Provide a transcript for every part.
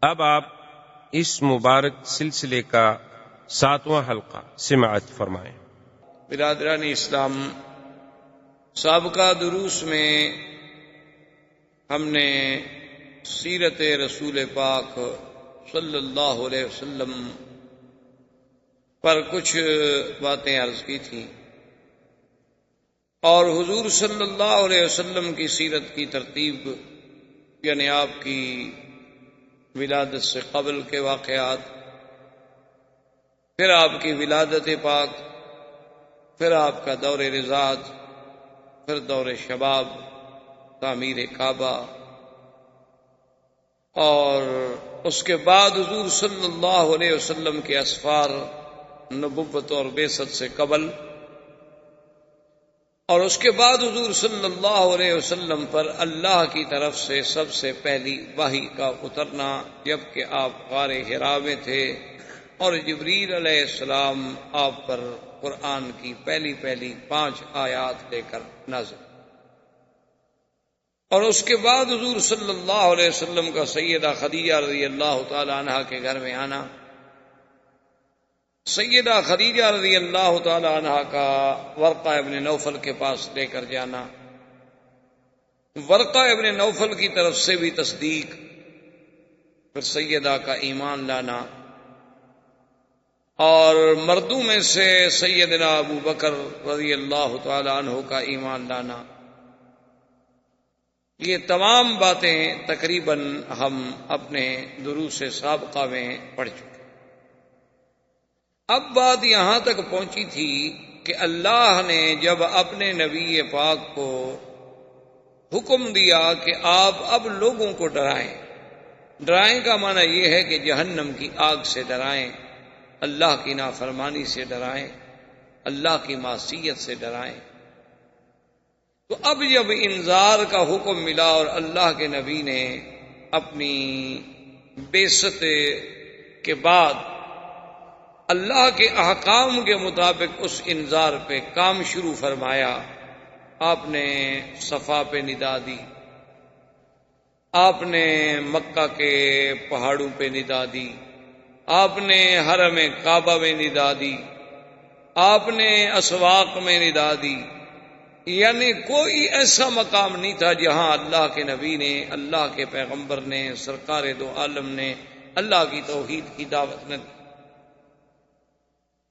اب آپ اس مبارک سلسلے کا 7واں حلقہ سماعت فرمائیں۔ برادران اسلام، سابقہ دروس میں ہم نے سیرت رسول پاک صلی اللہ علیہ وسلم پر کچھ باتیں عرض کی تھیں، اور حضور صلی اللہ علیہ وسلم کی سیرت کی ترتیب، یعنی آپ کی ولادت سے قبل کے واقعات، پھر آپ کی ولادت پاک، پھر آپ کا دور رضاعت، پھر دور شباب، تعمیر کعبہ، اور اس کے بعد حضور صلی اللہ علیہ وسلم کے اسفار نبوت اور بعثت سے قبل، اور اس کے بعد حضور صلی اللہ علیہ وسلم پر اللہ کی طرف سے سب سے پہلی وحی کا اترنا، جبکہ آپ غار حرا میں تھے اور جبریل علیہ السلام آپ پر قرآن کی پہلی 5 آیات لے کر نازل، اور اس کے بعد حضور صلی اللہ علیہ وسلم کا سیدہ خدیجہ رضی اللہ تعالی عنہا کے گھر میں آنا، سیدہ خدیجہ رضی اللہ تعالی عنہا کا ورقہ ابن نوفل کے پاس لے کر جانا، ورقہ ابن نوفل کی طرف سے بھی تصدیق، پھر سیدہ کا ایمان لانا، اور مردوں میں سے سیدنا ابو بکر رضی اللہ تعالی عنہ کا ایمان لانا، یہ تمام باتیں تقریباً ہم اپنے دروس سابقہ میں پڑھ چکے۔ اب بات یہاں تک پہنچی تھی کہ اللہ نے جب اپنے نبی پاک کو حکم دیا کہ آپ اب لوگوں کو ڈرائیں، ڈرائیں کا معنی یہ ہے کہ جہنم کی آگ سے ڈرائیں، اللہ کی نافرمانی سے ڈرائیں، اللہ کی معصیت سے ڈرائیں، تو اب جب انذار کا حکم ملا اور اللہ کے نبی نے اپنی بعثت کے بعد اللہ کے احکام کے مطابق اس انذار پہ کام شروع فرمایا، آپ نے صفا پہ ندا دی، آپ نے مکہ کے پہاڑوں پہ ندا دی، آپ نے حرم کعبہ میں ندا دی، آپ نے اسواق میں ندا دی، یعنی کوئی ایسا مقام نہیں تھا جہاں اللہ کے نبی نے، اللہ کے پیغمبر نے، سرکار دو عالم نے اللہ کی توحید کی دعوت نہ دی۔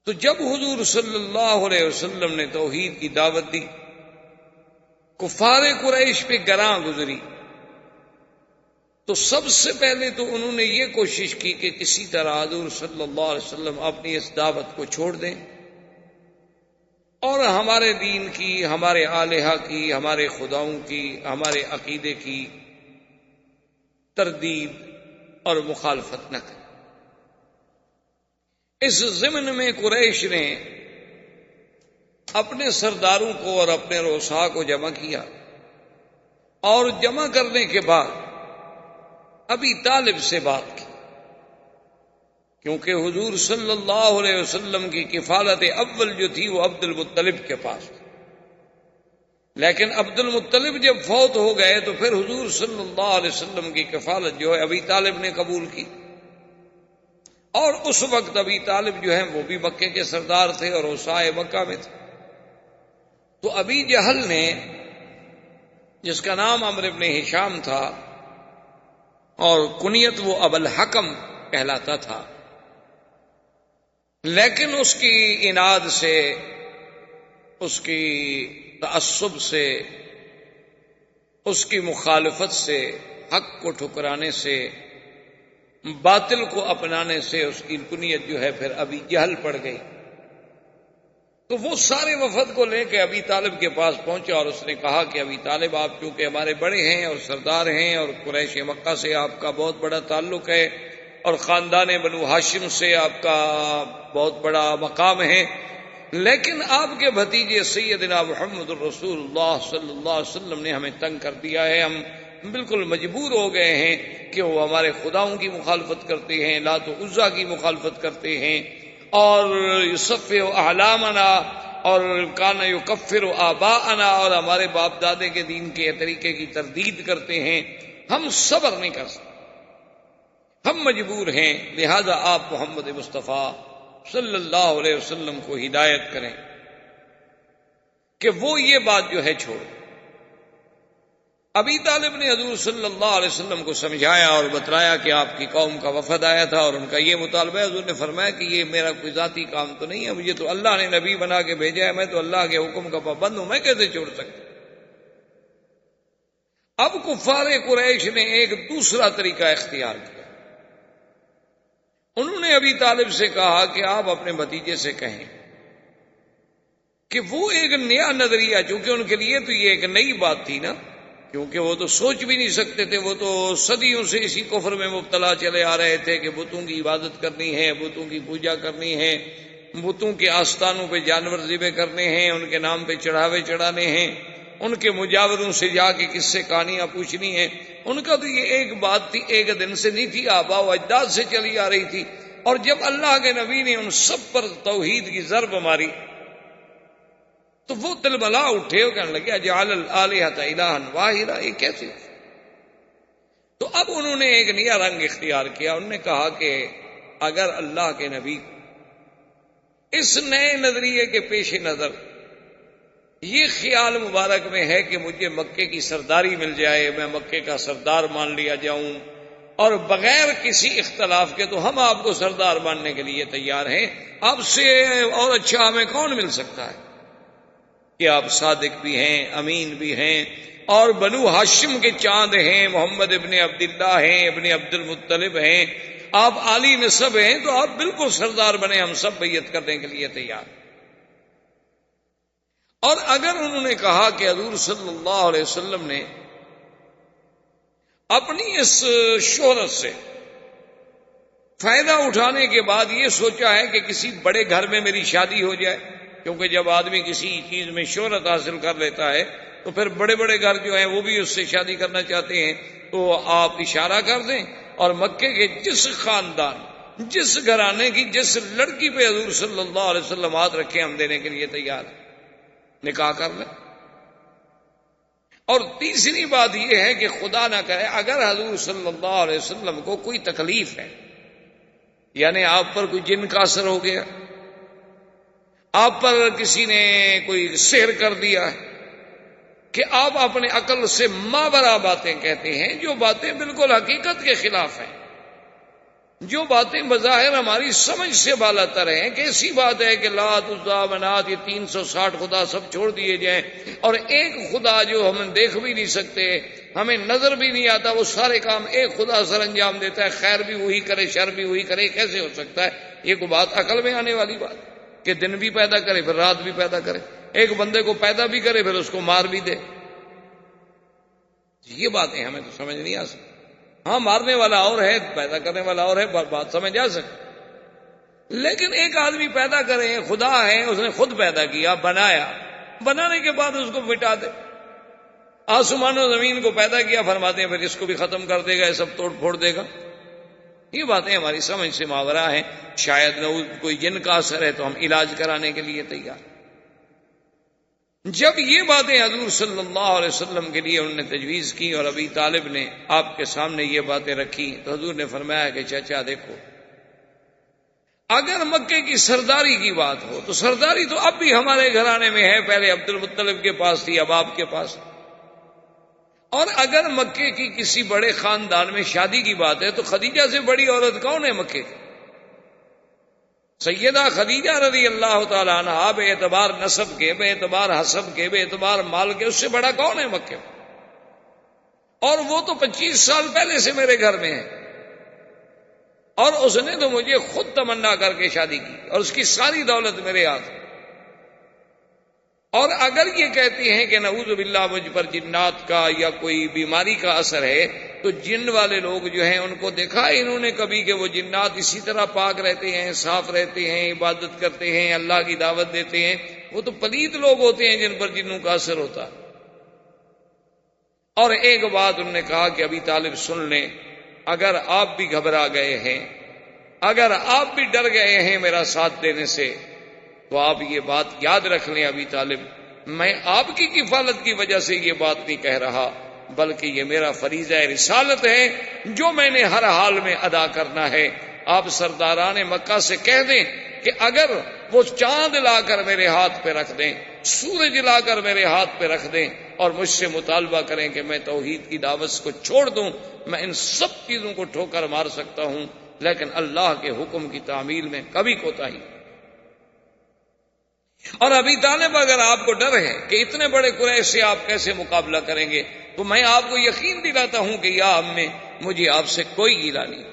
تو جب حضور صلی اللہ علیہ وسلم نے توحید کی دعوت دی، کفار قریش پہ گراں گزری، تو سب سے پہلے تو انہوں نے یہ کوشش کی کہ کسی طرح حضور صلی اللہ علیہ وسلم اپنی اس دعوت کو چھوڑ دیں اور ہمارے دین کی، ہمارے آلہہ کی، ہمارے خداؤں کی، ہمارے عقیدے کی تردید اور مخالفت نہ کریں۔ اس ضمن میں قریش نے اپنے سرداروں کو اور اپنے رؤساء کو جمع کیا، اور جمع کرنے کے بعد ابی طالب سے بات کی، کیونکہ حضور صلی اللہ علیہ وسلم کی کفالت اول جو تھی وہ عبد المطلب کے پاس تھی، لیکن عبد المطلب جب فوت ہو گئے تو پھر حضور صلی اللہ علیہ وسلم کی کفالت جو ہے ابی طالب نے قبول کی، اور اس وقت ابی طالب جو ہیں وہ بھی مکے کے سردار تھے اور اوسائے مکہ میں تھے۔ تو ابی جہل نے، جس کا نام عمرو بن ہشام تھا اور کنیت وہ ابو الحکم کہلاتا تھا، لیکن اس کی عناد سے، اس کی تعصب سے، اس کی مخالفت سے، حق کو ٹھکرانے سے، باطل کو اپنانے سے اس کی کنیت جو ہے پھر ابی جہل پڑ گئی۔ تو وہ سارے وفد کو لے کے ابی طالب کے پاس پہنچا اور اس نے کہا کہ ابی طالب، آپ چونکہ ہمارے بڑے ہیں اور سردار ہیں اور قریش مکہ سے آپ کا بہت بڑا تعلق ہے اور خاندان بنو ہاشم سے آپ کا بہت بڑا مقام ہے، لیکن آپ کے بھتیجے سیدنا محمد الرسول اللہ صلی اللہ علیہ وسلم نے ہمیں تنگ کر دیا ہے، ہم بالکل مجبور ہو گئے ہیں کہ وہ ہمارے خداؤں کی مخالفت کرتے ہیں، لات و عزا کی مخالفت کرتے ہیں، اور یصفی احلامنا، اور کان یکفر آباءنا، اور ہمارے باپ دادے کے دین کے طریقے کی تردید کرتے ہیں، ہم صبر نہیں کر سکتے۔ ہم مجبور ہیں، لہذا آپ محمد مصطفیٰ صلی اللہ علیہ وسلم کو ہدایت کریں کہ وہ یہ بات جو ہے چھوڑ۔ ابی طالب نے حضور صلی اللہ علیہ وسلم کو سمجھایا اور بتلایا کہ آپ کی قوم کا وفد آیا تھا اور ان کا یہ مطالبہ ہے۔ حضور نے فرمایا کہ یہ میرا کوئی ذاتی کام تو نہیں ہے، مجھے تو اللہ نے نبی بنا کے بھیجا ہے، میں تو اللہ کے حکم کا پابند ہوں، میں کیسے چھوڑ سکتا۔ اب کفار قریش نے ایک دوسرا طریقہ اختیار کیا، انہوں نے ابی طالب سے کہا کہ آپ اپنے بھتیجے سے کہیں کہ وہ ایک نیا نظریہ، چونکہ ان کے لیے تو یہ ایک نئی بات تھی نا، کیونکہ وہ تو سوچ بھی نہیں سکتے تھے، وہ تو صدیوں سے اسی کفر میں مبتلا چلے آ رہے تھے کہ بتوں کی عبادت کرنی ہے، بتوں کی پوجا کرنی ہے، بتوں کے آستانوں پہ جانور ذبح کرنے ہیں، ان کے نام پہ چڑھاوے چڑھانے ہیں، ان کے مجاوروں سے جا کے قصے کہانیاں پوچھنی ہیں۔ ان کا تو یہ ایک بات تھی، ایک دن سے نہیں تھی، آباء و اجداد سے چلی آ رہی تھی۔ اور جب اللہ کے نبی نے ان سب پر توحید کی ضرب ماری تو وہ تلبلا اٹھے اور کہنے لگے اجعل الآلہۃ الہا واحدا، یہ کیسے؟ تو اب انہوں نے ایک نیا رنگ اختیار کیا، انہوں نے کہا کہ اگر اللہ کے نبی اس نئے نظریے کے پیش نظر یہ خیال مبارک میں ہے کہ مجھے مکے کی سرداری مل جائے، میں مکے کا سردار مان لیا جاؤں، اور بغیر کسی اختلاف کے تو ہم آپ کو سردار ماننے کے لیے تیار ہیں، آپ سے اور اچھا ہمیں کون مل سکتا ہے کہ آپ صادق بھی ہیں، امین بھی ہیں، اور بنو ہاشم کے چاند ہیں، محمد ابن عبداللہ ہیں، ابن عبد المطلب ہیں، آپ عالی نسب ہیں، تو آپ بالکل سردار بنے، ہم سب بیعت کرنے کے لیے تیار۔ اور اگر انہوں نے کہا کہ حضور صلی اللہ علیہ وسلم نے اپنی اس شہرت سے فائدہ اٹھانے کے بعد یہ سوچا ہے کہ کسی بڑے گھر میں میری شادی ہو جائے، کیونکہ جب آدمی کسی چیز میں شہرت حاصل کر لیتا ہے تو پھر بڑے بڑے گھر جو ہیں وہ بھی اس سے شادی کرنا چاہتے ہیں، تو آپ اشارہ کر دیں اور مکے کے جس خاندان، جس گھرانے کی جس لڑکی پہ حضور صلی اللہ علیہ وسلم ہاتھ رکھے ہم دینے کے لیے تیار ہیں، نکاح کر لیں۔ اور تیسری بات یہ ہے کہ خدا نہ کرے اگر حضور صلی اللہ علیہ وسلم کو کوئی تکلیف ہے، یعنی آپ پر کوئی جن کا اثر ہو گیا، آپ پر کسی نے کوئی سحر کر دیا ہے کہ آپ اپنے عقل سے ماورا باتیں کہتے ہیں، جو باتیں بالکل حقیقت کے خلاف ہیں، جو باتیں بظاہر ہماری سمجھ سے بالا تر ہیں، کہ ایسی بات ہے کہ لات عزا منات یہ 360 خدا سب چھوڑ دیے جائیں اور ایک خدا جو ہم دیکھ بھی نہیں سکتے، ہمیں نظر بھی نہیں آتا، وہ سارے کام ایک خدا سر انجام دیتا ہے، خیر بھی وہی کرے شر بھی وہی کرے، کیسے ہو سکتا ہے؟ یہ کوئی بات عقل میں آنے والی بات کہ دن بھی پیدا کرے پھر رات بھی پیدا کرے، ایک بندے کو پیدا بھی کرے پھر اس کو مار بھی دے؟ یہ باتیں ہمیں تو سمجھ نہیں آ سکتی۔ ہاں، مارنے والا اور ہے، پیدا کرنے والا اور ہے، بات سمجھ آ سکتی، لیکن ایک آدمی پیدا کرے، خدا ہے، اس نے خود پیدا کیا، بنایا، بنانے کے بعد اس کو مٹا دے، آسمان و زمین کو پیدا کیا، فرماتے ہیں پھر اس کو بھی ختم کر دے گا، یہ سب توڑ پھوڑ دے گا۔ یہ باتیں ہماری سمجھ سے ماورا ہیں، شاید نہ کوئی جن کا اثر ہے تو ہم علاج کرانے کے لیے تیار۔ جب یہ باتیں حضور صلی اللہ علیہ وسلم کے لیے انہوں نے تجویز کی اور ابی طالب نے آپ کے سامنے یہ باتیں رکھی تو حضور نے فرمایا کہ چچا دیکھو، اگر مکے کی سرداری کی بات ہو تو سرداری تو اب بھی ہمارے گھرانے میں ہے، پہلے عبد المطلب کے پاس تھی، اب آپ کے پاس، اور اگر مکے کی کسی بڑے خاندان میں شادی کی بات ہے تو خدیجہ سے بڑی عورت کون ہے مکے کی؟ سیدہ خدیجہ رضی اللہ تعالیٰ عنہا، بے اعتبار نسب کے، بے اعتبار حسب کے، بے اعتبار مال کے، اس سے بڑا کون ہے مکے میں؟ اور وہ تو 25 سال پہلے سے میرے گھر میں ہے، اور اس نے تو مجھے خود تمنا کر کے شادی کی، اور اس کی ساری دولت میرے ہاتھ۔ اور اگر یہ کہتی ہیں کہ نعوذ باللہ مجھ پر جنات کا یا کوئی بیماری کا اثر ہے، تو جن والے لوگ جو ہیں ان کو دیکھا انہوں نے کبھی کہ وہ جنات اسی طرح پاک رہتے ہیں، صاف رہتے ہیں، عبادت کرتے ہیں، اللہ کی دعوت دیتے ہیں؟ وہ تو پلید لوگ ہوتے ہیں جن پر جنوں کا اثر ہوتا۔ اور ایک بات انہوں نے کہا کہ ابی طالب سن لیں، اگر آپ بھی گھبرا گئے ہیں، اگر آپ بھی ڈر گئے ہیں میرا ساتھ دینے سے، تو آپ یہ بات یاد رکھ لیں ابی طالب، میں آپ کی کفالت کی وجہ سے یہ بات نہیں کہہ رہا، بلکہ یہ میرا فریضہ رسالت ہے جو میں نے ہر حال میں ادا کرنا ہے۔ آپ سرداران مکہ سے کہہ دیں کہ اگر وہ چاند لا کر میرے ہاتھ پہ رکھ دیں، سورج لا کر میرے ہاتھ پہ رکھ دیں اور مجھ سے مطالبہ کریں کہ میں توحید کی دعوت کو چھوڑ دوں، میں ان سب چیزوں کو ٹھوکر مار سکتا ہوں، لیکن اللہ کے حکم کی تعمیل میں کبھی کوتاہی۔ اور ابی طالب اگر آپ کو ڈر ہے کہ اتنے بڑے قریش سے آپ کیسے مقابلہ کریں گے، تو میں آپ کو یقین دلاتا ہوں کہ یا امّے مجھے آپ سے کوئی گیلا نہیں۔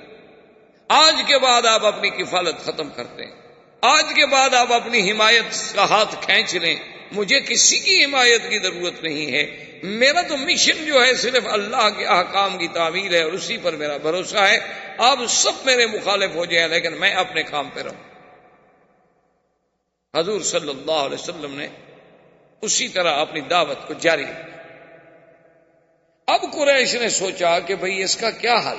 آج کے بعد آپ اپنی کفالت ختم کر دیں، آج کے بعد آپ اپنی حمایت کا ہاتھ کھینچ لیں، مجھے کسی کی حمایت کی ضرورت نہیں ہے۔ میرا تو مشن جو ہے صرف اللہ کے احکام کی تعمیل ہے اور اسی پر میرا بھروسہ ہے۔ آپ سب میرے مخالف ہو جائیں لیکن میں اپنے کام پہ رہوں۔ حضور صلی اللہ علیہ وسلم نے اسی طرح اپنی دعوت کو جاری رکھا۔ اب قریش نے سوچا کہ بھئی اس کا کیا حل؟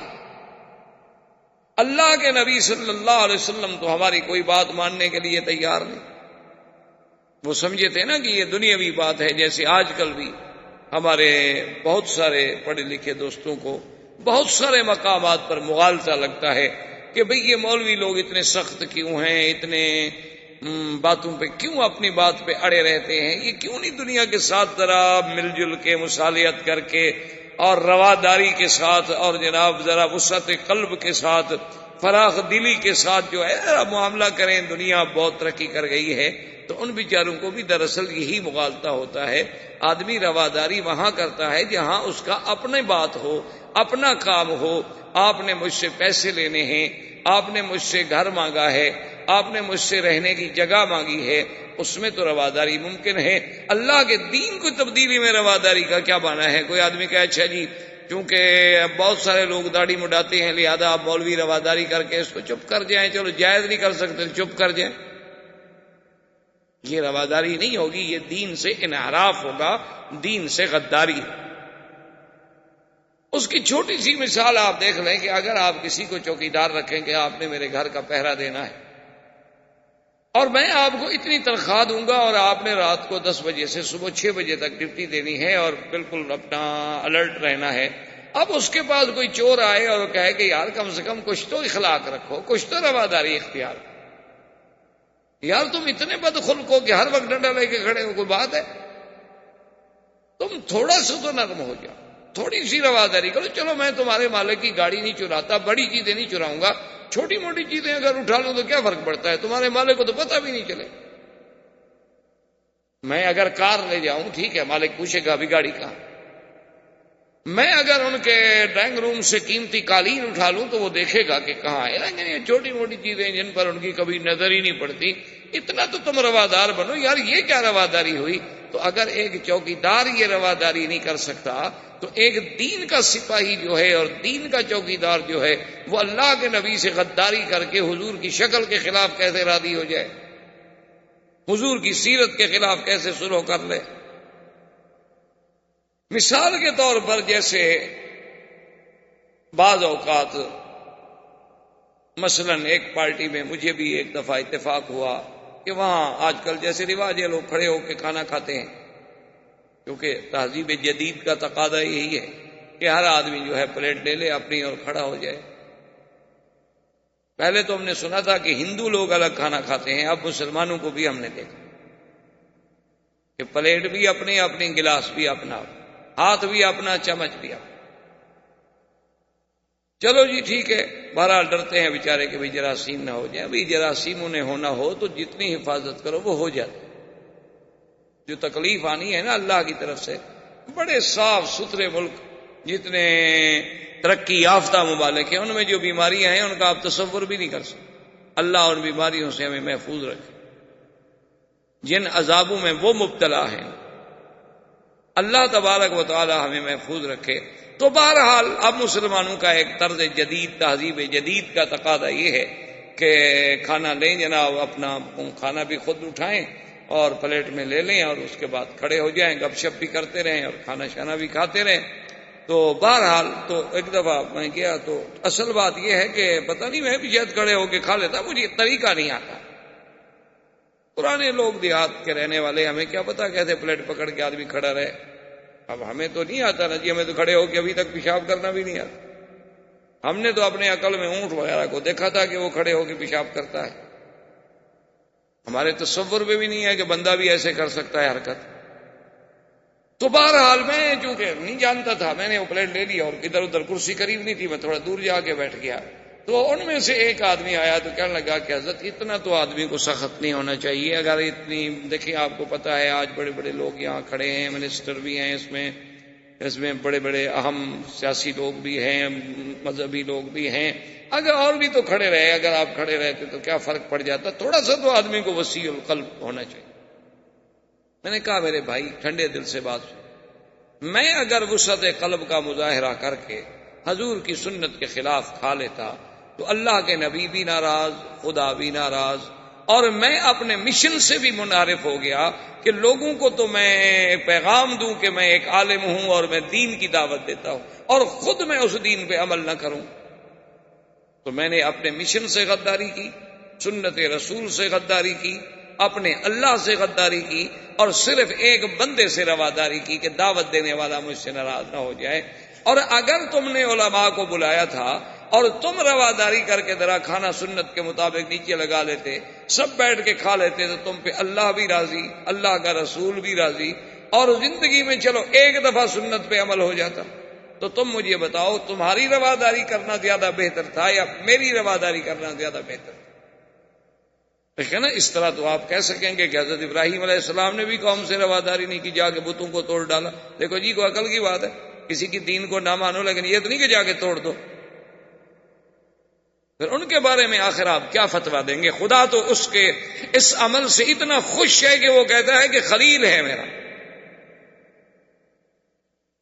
اللہ کے نبی صلی اللہ علیہ وسلم تو ہماری کوئی بات ماننے کے لیے تیار نہیں۔ وہ سمجھے تھے نا کہ یہ دنیاوی بات ہے، جیسے آج کل بھی ہمارے بہت سارے پڑھے لکھے دوستوں کو بہت سارے مقامات پر مغالطہ لگتا ہے کہ بھئی یہ مولوی لوگ اتنے سخت کیوں ہیں، اتنے باتوں پہ کیوں اپنی بات پہ اڑے رہتے ہیں، یہ کیوں نہیں دنیا کے ساتھ ذرا مل جل کے مصالحت کر کے اور رواداری کے ساتھ اور جناب ذرا وسعت قلب کے ساتھ فراخ دلی کے ساتھ جو ہے ذرا معاملہ کریں۔ دنیا بہت ترقی کر گئی ہے، تو ان بیچاروں کو بھی دراصل یہی مغالطہ ہوتا ہے۔ آدمی رواداری وہاں کرتا ہے جہاں اس کا اپنی بات ہو، اپنا کام ہو۔ آپ نے مجھ سے پیسے لینے ہیں، آپ نے مجھ سے گھر مانگا ہے، آپ نے مجھ سے رہنے کی جگہ مانگی ہے، اس میں تو رواداری ممکن ہے۔ اللہ کے دین کو تبدیلی میں رواداری کا کیا معنی ہے؟ کوئی آدمی کہے اچھا جی کیونکہ بہت سارے لوگ داڑھی مڈاتے ہیں لہذا آپ مولوی رواداری کر کے اس کو چپ کر جائیں، چلو جائز نہیں کر سکتے چپ کر جائیں، یہ رواداری نہیں ہوگی، یہ دین سے انحراف ہوگا، دین سے غداری۔ اس کی چھوٹی سی مثال آپ دیکھ لیں کہ اگر آپ کسی کو چوکیدار رکھیں کہ آپ نے میرے گھر کا پہرا دینا ہے اور میں آپ کو اتنی تنخواہ دوں گا اور آپ نے رات کو 10 بجے سے صبح 6 بجے تک ڈیوٹی دینی ہے اور بالکل اپنا الرٹ رہنا ہے۔ اب اس کے پاس کوئی چور آئے اور کہے کہ یار کم سے کم کچھ تو اخلاق رکھو، کچھ تو رواداری اختیار کرو، یار تم اتنے بدخلق ہو کہ ہر وقت ڈنڈا لے کے کھڑے ہو، کوئی بات ہے؟ تم تھوڑا سا تو نرم ہو جاؤ، تھوڑی سی رواداری کرو۔ چلو میں تمہارے مالک کی گاڑی نہیں چراتا، بڑی چیزیں نہیں چراؤں گا، چھوٹی موٹی چیزیں اگر اٹھا لوں تو کیا فرق پڑتا ہے، تمہارے مالک کو تو پتہ بھی نہیں چلے۔ میں اگر کار لے جاؤں ٹھیک ہے، مالک پوچھے گا ابھی گاڑی کہاں۔ میں اگر ان کے ڈرائنگ روم سے قیمتی قالین اٹھا لوں تو وہ دیکھے گا کہ کہاں ہے، لیکن یہ چھوٹی موٹی چیزیں جن پر ان کی کبھی نظر ہی نہیں پڑتی، اتنا تو تم روادار بنو یار، یہ کیا رواداری ہوئی؟ تو اگر ایک چوکیدار یہ رواداری نہیں کر سکتا تو ایک دین کا سپاہی جو ہے اور دین کا چوکیدار جو ہے وہ اللہ کے نبی سے غداری کر کے حضور کی شکل کے خلاف کیسے راضی ہو جائے، حضور کی سیرت کے خلاف کیسے سلوک کر لے؟ مثال کے طور پر جیسے بعض اوقات مثلا ایک پارٹی میں مجھے بھی ایک دفعہ اتفاق ہوا کہ وہاں آج کل جیسے رواج ہے لوگ کھڑے ہو کے کھانا کھاتے ہیں، کیونکہ تہذیب جدید کا تقاضا یہی ہے کہ ہر آدمی جو ہے پلیٹ لے لے اپنی اور کھڑا ہو جائے۔ پہلے تو ہم نے سنا تھا کہ ہندو لوگ الگ کھانا کھاتے ہیں، اب مسلمانوں کو بھی ہم نے دیکھا کہ پلیٹ بھی اپنی، اپنی گلاس بھی اپنا، ہاتھ بھی اپنا، چمچ بھی اپنا۔ چلو جی ٹھیک ہے، بہرحال ڈرتے ہیں بیچارے کہ بھئی جراثیم نہ ہو جائیں، بھئی جراثیم انہیں ہونا ہو تو جتنی حفاظت کرو وہ ہو جاتی، جو تکلیف آنی ہے نا اللہ کی طرف سے۔ بڑے صاف ستھرے ملک، جتنے ترقی یافتہ ممالک ہیں، ان میں جو بیماریاں ہیں ان کا آپ تصور بھی نہیں کر سکتے۔ اللہ ان بیماریوں سے ہمیں محفوظ رکھے، جن عذابوں میں وہ مبتلا ہیں اللہ تبارک و تعالی ہمیں محفوظ رکھے۔ تو بہرحال اب مسلمانوں کا ایک طرز جدید، تہذیب جدید کا تقاضا یہ ہے کہ کھانا لیں جناب، اپنا کھانا بھی خود اٹھائیں اور پلیٹ میں لے لیں اور اس کے بعد کھڑے ہو جائیں، گپ شپ بھی کرتے رہیں اور کھانا شانا بھی کھاتے رہیں۔ تو بہرحال تو ایک دفعہ میں گیا تو اصل بات یہ ہے کہ پتہ نہیں میں بھی شاید کھڑے ہو کے کھا لیتا، مجھے طریقہ نہیں آتا۔ پرانے لوگ دیہات کے رہنے والے، ہمیں کیا پتا کیسے پلیٹ پکڑ کے آدمی کھڑا رہے۔ اب ہمیں تو نہیں آتا نا جی، ہمیں تو کھڑے ہو کے ابھی تک پیشاب کرنا بھی نہیں آتا. ہم نے تو اپنے عقل میں اونٹ وغیرہ کو دیکھا تھا کہ وہ کھڑے ہو کے پیشاب کرتا ہے. ہمارے تصور میں بھی نہیں ہے کہ بندہ بھی ایسے کر سکتا ہے حرکت. تو بہرحال میں چونکہ نہیں جانتا تھا، میں نے وہ پلیٹ لے لیا اور ادھر ادھر کرسی قریب نہیں تھی، میں تھوڑا دور جا کے بیٹھ گیا. تو ان میں سے ایک آدمی آیا تو کہنے لگا کہ حضرت اتنا تو آدمی کو سخت نہیں ہونا چاہیے. اگر اتنی دیکھیں، آپ کو پتا ہے آج بڑے بڑے لوگ یہاں کھڑے ہیں، منسٹر بھی ہیں اس میں بڑے بڑے اہم سیاسی لوگ بھی ہیں، مذہبی لوگ بھی ہیں. اگر اور بھی تو کھڑے رہے، اگر آپ کھڑے رہتے تو کیا فرق پڑ جاتا؟ تھوڑا سا تو آدمی کو وسیع القلب ہونا چاہیے. میں نے کہا میرے بھائی ٹھنڈے دل سے بات سن، میں اگر وسعت قلب کا مظاہرہ کر کے حضور کی سنت کے خلاف کھا لیتا تو اللہ کے نبی بھی ناراض، خدا بھی ناراض، اور میں اپنے مشن سے بھی منحرف ہو گیا کہ لوگوں کو تو میں پیغام دوں کہ میں ایک عالم ہوں اور میں دین کی دعوت دیتا ہوں، اور خود میں اس دین پہ عمل نہ کروں. تو میں نے اپنے مشن سے غداری کی، سنت رسول سے غداری کی، اپنے اللہ سے غداری کی، اور صرف ایک بندے سے رواداری کی کہ دعوت دینے والا مجھ سے ناراض نہ ہو جائے. اور اگر تم نے علماء کو بلایا تھا اور تم رواداری کر کے ذرا کھانا سنت کے مطابق نیچے لگا لیتے، سب بیٹھ کے کھا لیتے، تو تم پہ اللہ بھی راضی، اللہ کا رسول بھی راضی، اور زندگی میں چلو ایک دفعہ سنت پہ عمل ہو جاتا. تو تم مجھے بتاؤ تمہاری رواداری کرنا زیادہ بہتر تھا یا میری رواداری کرنا زیادہ بہتر تھا؟ دیکھیں نا، اس طرح تو آپ کہہ سکیں گے کہ حضرت ابراہیم علیہ السلام نے بھی قوم سے رواداری نہیں کی، جا کے بتوں کو توڑ ڈالا. دیکھو جی، کوئی عقل کی بات ہے، کسی کی دین کو نہ مانو، لیکن یہ تو نہیں کہ جا کے توڑ دو. پھر ان کے بارے میں آخر آپ کیا فتویٰ دیں گے؟ خدا تو اس کے اس عمل سے اتنا خوش ہے کہ وہ کہتا ہے کہ خلیل ہے میرا.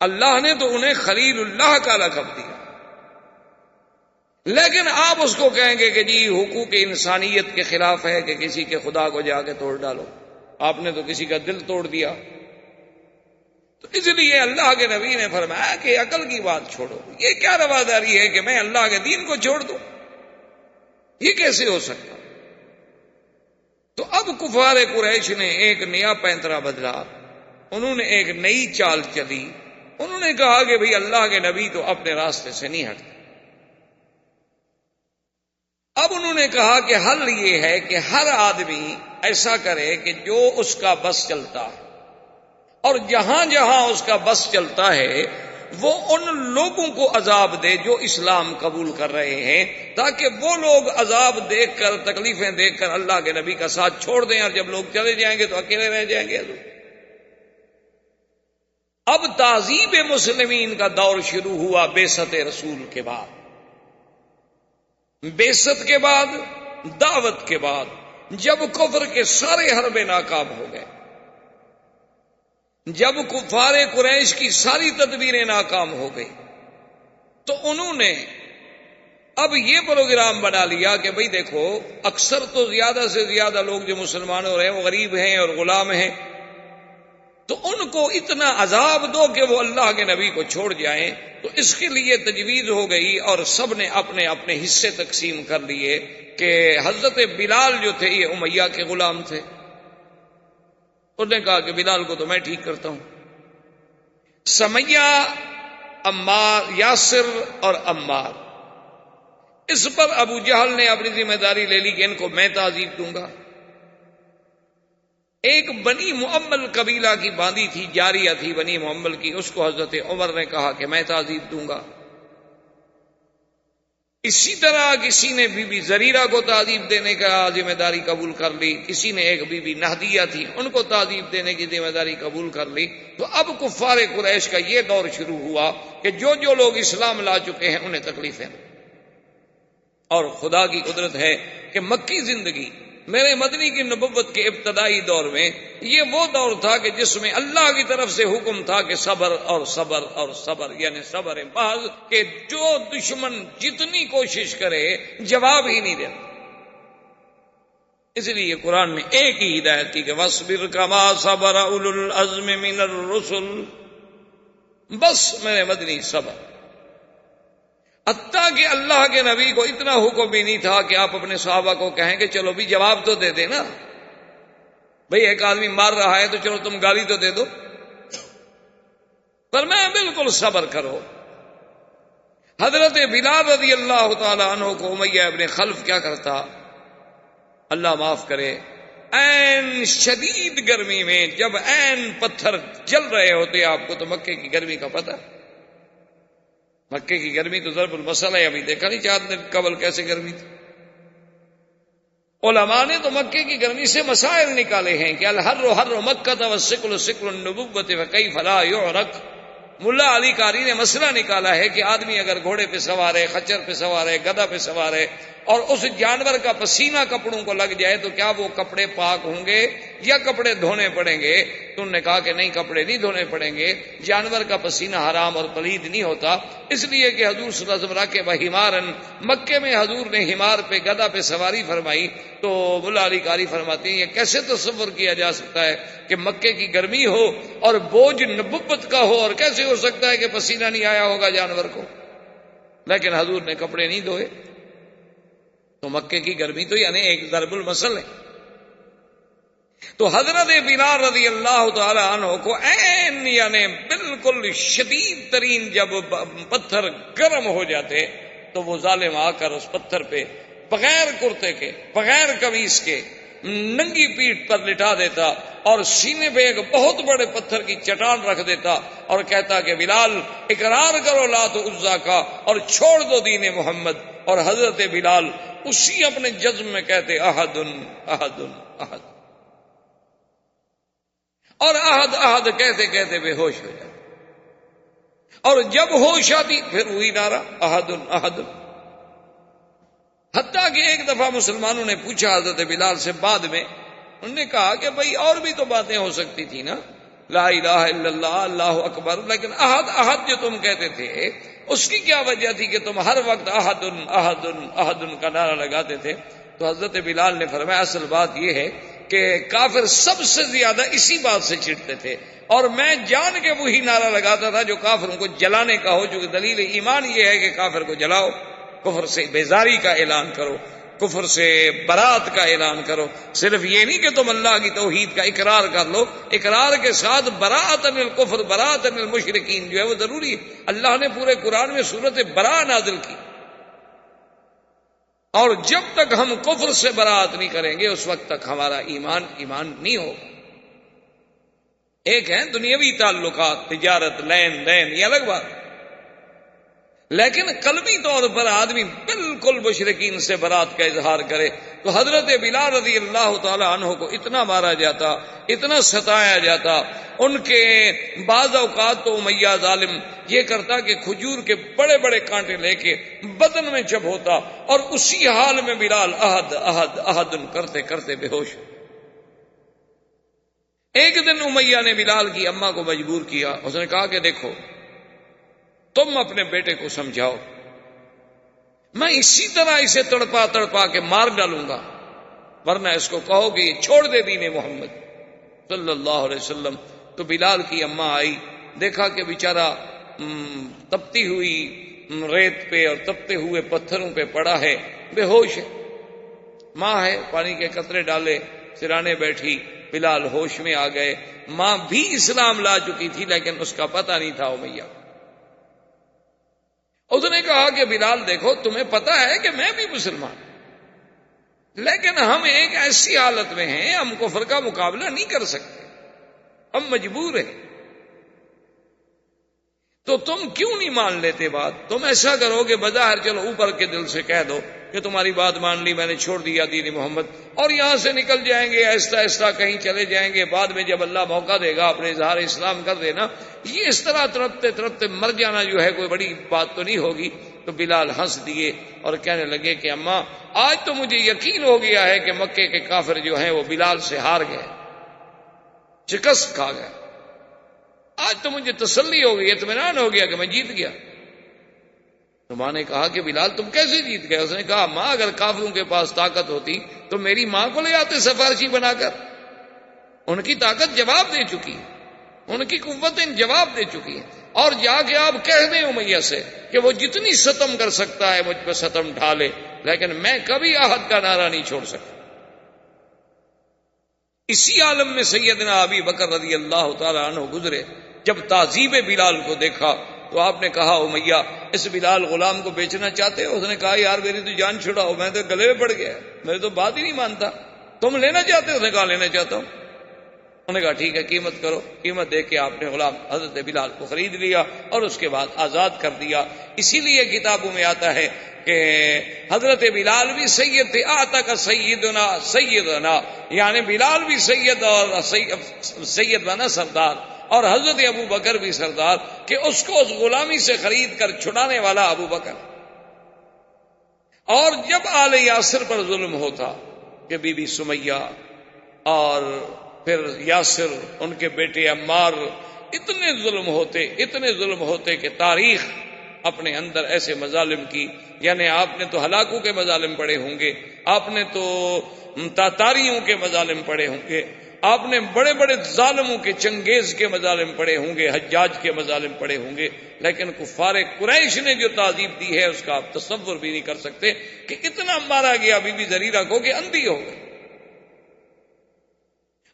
اللہ نے تو انہیں خلیل اللہ کا لقب دیا، لیکن آپ اس کو کہیں گے کہ جی حقوق انسانیت کے خلاف ہے کہ کسی کے خدا کو جا کے توڑ ڈالو. آپ نے تو کسی کا دل توڑ دیا. تو اس لیے اللہ کے نبی نے فرمایا کہ عقل کی بات چھوڑو. یہ کیا رواداری ہے کہ میں اللہ کے دین کو چھوڑ دوں؟ یہ کیسے ہو سکتا؟ تو اب کفار قریش نے ایک نیا پینترا بدلا، انہوں نے ایک نئی چال چلی. انہوں نے کہا کہ بھئی اللہ کے نبی تو اپنے راستے سے نہیں ہٹتے. اب انہوں نے کہا کہ حل یہ ہے کہ ہر آدمی ایسا کرے کہ جو اس کا بس چلتا ہے، اور جہاں جہاں اس کا بس چلتا ہے وہ ان لوگوں کو عذاب دے جو اسلام قبول کر رہے ہیں، تاکہ وہ لوگ عذاب دیکھ کر، تکلیفیں دیکھ کر اللہ کے نبی کا ساتھ چھوڑ دیں، اور جب لوگ چلے جائیں گے تو اکیلے رہ جائیں گے. اب تعذیب مسلمین کا دور شروع ہوا بعثت رسول کے بعد. بعثت کے بعد، دعوت کے بعد، جب کفر کے سارے حربے ناکام ہو گئے، جب کفار قریش کی ساری تدبیریں ناکام ہو گئی، تو انہوں نے اب یہ پروگرام بنا لیا کہ بھئی دیکھو، اکثر تو زیادہ سے زیادہ لوگ جو مسلمان ہو رہے ہیں وہ غریب ہیں اور غلام ہیں، تو ان کو اتنا عذاب دو کہ وہ اللہ کے نبی کو چھوڑ جائیں. تو اس کے لیے تجویز ہو گئی اور سب نے اپنے اپنے حصے تقسیم کر لیے کہ حضرت بلال جو تھے یہ امیہ کے غلام تھے. انہوں نے کہا کہ بلال کو تو میں ٹھیک کرتا ہوں. سمیہ، عمار، یاسر اور عمار، اس پر ابو جہل نے اپنی ذمہ داری لے لی کہ ان کو میں تعذیب دوں گا. ایک بنی معمل قبیلہ کی باندھی تھی، جاریہ تھی بنی معمل کی، اس کو حضرت عمر نے کہا کہ میں تعذیب دوں گا. اسی طرح کسی نے بی بی زریرہ کو تعذیب دینے کا ذمہ داری قبول کر لی، کسی نے ایک بی بی نہدیہ تھی ان کو تعذیب دینے کی ذمہ داری قبول کر لی. تو اب کفار قریش کا یہ دور شروع ہوا کہ جو جو لوگ اسلام لا چکے ہیں انہیں تکلیفیں. اور خدا کی قدرت ہے کہ مکی زندگی میرے مدنی کی نبوت کے ابتدائی دور میں یہ وہ دور تھا کہ جس میں اللہ کی طرف سے حکم تھا کہ صبر اور صبر اور صبر، یعنی صبر محض، کہ جو دشمن جتنی کوشش کرے جواب ہی نہیں دیتا. اس لیے قرآن میں ایک ہی ہدایت کی کہ وَاصْبِرْ كَمَا صَبَرَ أُولُو الْعَزْمِ مِنَ الرُّسُلِ، بس میرے مدنی صبر. حتیٰ کہ اللہ کے نبی کو اتنا حکم بھی نہیں تھا کہ آپ اپنے صحابہ کو کہیں کہ چلو بھی جواب تو دے دے نا، بھئی ایک آدمی مار رہا ہے تو چلو تم گالی تو دے دو. فرمایا بالکل صبر کرو۔ حضرت بلال رضی اللہ تعالی عنہ کو امیہ ابن خلف کیا کرتا، اللہ معاف کرے، عین شدید گرمی میں جب عین پتھر جل رہے ہوتے، آپ کو تو مکے کی گرمی کا پتہ، مکے کی گرمی تو ضرب المثل ہے، ابھی دیکھا نہیں 4 دن قبل کیسے گرمی تھی۔ علماء نے تو مکے کی گرمی سے مسائل نکالے ہیں کہ الحر حر مکہ والسکل سکل النبوۃ فکیف لا یعرق۔ ملا علی قاری نے مسئلہ نکالا ہے کہ آدمی اگر گھوڑے پہ سوار ہے، خچر پہ سوار ہے، گدھا پہ سوار ہے، اور اس جانور کا پسینہ کپڑوں کو لگ جائے تو کیا وہ کپڑے پاک ہوں گے یا کپڑے دھونے پڑیں گے؟ تو انہوں نے کہا کہ نہیں، کپڑے نہیں دھونے پڑیں گے، جانور کا پسینہ حرام اور پلید نہیں ہوتا، اس لیے کہ حضور صلی اللہ علیہ وسلم راکب حمارن، مکے میں حضور نے حمار پہ گدھا پہ سواری فرمائی۔ تو ملا علی قاری فرماتے ہیں یہ کیسے تصور کیا جا سکتا ہے کہ مکے کی گرمی ہو اور بوجھ نبوت کا ہو، اور کیسے ہو سکتا ہے کہ پسینہ نہیں آیا ہوگا جانور کو؟ لیکن حضور نے کپڑے نہیں دھوئے۔ تو مکے کی گرمی تو یعنی ایک ضرب المثل ہے۔ تو حضرت بلال رضی اللہ تعالی عنہ کو عین یعنی بالکل شدید ترین جب پتھر گرم ہو جاتے تو وہ ظالم آ کر اس پتھر پہ بغیر کرتے کے، بغیر قمیص کے، ننگی پیٹھ پر لٹا دیتا اور سینے پہ ایک بہت بڑے پتھر کی چٹان رکھ دیتا اور کہتا کہ بلال اقرار کرو لات و عزا کا اور چھوڑ دو دین محمد۔ اور حضرت بلال اسی اپنے جزم میں کہتے احد احد احد، اور احد احد کہتے کہتے بے ہوش ہو جاتے، اور جب ہوش آتی پھر وہی نعرہ احد احد۔ حتیٰ کہ ایک دفعہ مسلمانوں نے پوچھا حضرت بلال سے بعد میں، انہوں نے کہا کہ بھئی اور بھی تو باتیں ہو سکتی تھی نا، لا الہ الا اللہ، اللہ اکبر، لیکن احد احد جو تم کہتے تھے اس کی کیا وجہ تھی کہ تم ہر وقت احد احد احد کا نعرہ لگاتے تھے؟ تو حضرت بلال نے فرمایا اصل بات یہ ہے کہ کافر سب سے زیادہ اسی بات سے چڑھتے تھے، اور میں جان کے وہی نعرہ لگاتا تھا جو کافروں کو جلانے کا ہو، چونکہ دلیل ایمان یہ ہے کہ کافر کو جلاؤ، کفر سے بیزاری کا اعلان کرو، کفر سے برات کا اعلان کرو۔ صرف یہ نہیں کہ تم اللہ کی توحید کا اقرار کر لو، اقرار کے ساتھ براءۃ من الکفر، براءۃ من المشرکین جو ہے وہ ضروری ہے۔ اللہ نے پورے قرآن میں سورۃ براء نازل کی، اور جب تک ہم کفر سے برات نہیں کریں گے اس وقت تک ہمارا ایمان نہیں ہو۔ ایک ہے دنیاوی تعلقات، تجارت، لین دین، یہ الگ بات، لیکن قلبی طور پر آدمی بالکل مشرکین سے برات کا اظہار کرے۔ تو حضرت بلال رضی اللہ تعالی عنہ کو اتنا مارا جاتا، اتنا ستایا جاتا، ان کے بعض اوقات تو امیہ ظالم یہ کرتا کہ کھجور کے بڑے بڑے کانٹے لے کے بدن میں چبھوتا، اور اسی حال میں بلال احد احد احد کرتے کرتے بے ہوش۔ ایک دن امیہ نے بلال کی اماں کو مجبور کیا، اس نے کہا کہ دیکھو تم اپنے بیٹے کو سمجھاؤ، میں اسی طرح اسے تڑپا تڑپا کے مار ڈالوں گا، ورنہ اس کو کہو کہ یہ چھوڑ دے دین محمد صلی اللہ علیہ وسلم۔ تو بلال کی اماں آئی، دیکھا کہ بیچارہ تپتی ہوئی ریت پہ اور تپتے ہوئے پتھروں پہ پڑا ہے، بے ہوش ہے۔ ماں ہے، پانی کے قطرے ڈالے، سرانے بیٹھی، بلال ہوش میں آ گئے۔ ماں بھی اسلام لا چکی تھی لیکن اس کا پتہ نہیں تھا امیہ۔ اس نے کہا کہ بلال دیکھو تمہیں پتہ ہے کہ میں بھی مسلمان، لیکن ہم ایک ایسی حالت میں ہیں ہم کفر کا مقابلہ نہیں کر سکتے، ہم مجبور ہیں، تو تم کیوں نہیں مان لیتے بات؟ تم ایسا کرو کہ بظاہر چلو اوپر کے دل سے کہہ دو کہ تمہاری بات مان لی، میں نے چھوڑ دیا دین محمد، اور یہاں سے نکل جائیں گے، آہستہ آہستہ کہیں چلے جائیں گے، بعد میں جب اللہ موقع دے گا اپنے اظہار اسلام کر دینا۔ یہ اس طرح تڑپتے تڑپتے مر جانا جو ہے کوئی بڑی بات تو نہیں ہوگی۔ تو بلال ہنس دیے اور کہنے لگے کہ اماں آج تو مجھے یقین ہو گیا ہے کہ مکے کے کافر جو ہیں وہ بلال سے ہار گئے، شکست کھا گئے، آج تو مجھے تسلی ہو گئی، اطمینان ہو گیا کہ میں جیت گیا۔ تو ماں نے کہا کہ بلال تم کیسے جیت گئے؟ اس نے کہا ماں اگر کافروں کے پاس طاقت ہوتی تو میری ماں کو لے آتے سفارشی بنا کر، ان کی طاقت جواب دے چکی ہے، ان کی قوتیں جواب دے چکی ہیں، اور جا کے آپ کہہ دیں امیہ سے کہ وہ جتنی ستم کر سکتا ہے مجھ پہ ستم ڈھالے، لیکن میں کبھی احد کا نعرہ نہیں چھوڑ سکتا۔ اسی عالم میں سیدنا ابی بکر رضی اللہ تعالی عنہ گزرے، جب تعذیب بلال کو دیکھا تو آپ نے کہا امیہ اس بلال غلام کو بیچنا چاہتے ہو؟ اس نے کہا یار میری تو جان چھڑاؤ، میں تو گلے میں پڑ گیا، میری تو بات ہی نہیں مانتا، تم لینا چاہتے ہو؟ اس نے کہا لینا چاہتا ہوں۔ انہوں نے کہا ٹھیک ہے قیمت کرو۔ قیمت دے کے آپ نے غلام حضرت بلال کو خرید لیا اور اس کے بعد آزاد کر دیا۔ اسی لیے کتابوں میں آتا ہے کہ حضرت بلال بھی سید تھے، آتا کا سیدنا سیدنا، یعنی بلال بھی سید اور سید بنا سردار، اور حضرت ابو بکر بھی سردار، کہ اس کو اس غلامی سے خرید کر چھڑانے والا ابو بکر۔ اور جب آل یاسر پر ظلم ہوتا کہ بی بی سمیہ اور پھر یاسر، ان کے بیٹے عمار، اتنے ظلم ہوتے کہ تاریخ اپنے اندر ایسے مظالم کی، یعنی آپ نے تو ہلاکوں کے مظالم پڑے ہوں گے، آپ نے تو تاتاریوں کے مظالم پڑے ہوں گے، آپ نے بڑے بڑے ظالموں کے، چنگیز کے مظالم پڑے ہوں گے، حجاج کے مظالم پڑے ہوں گے، لیکن کفار قریش نے جو تعذیب دی ہے اس کا آپ تصور بھی نہیں کر سکتے کہ اتنا مارا گیا بی بی زریرہ کو کہ اندھی ہو گئی۔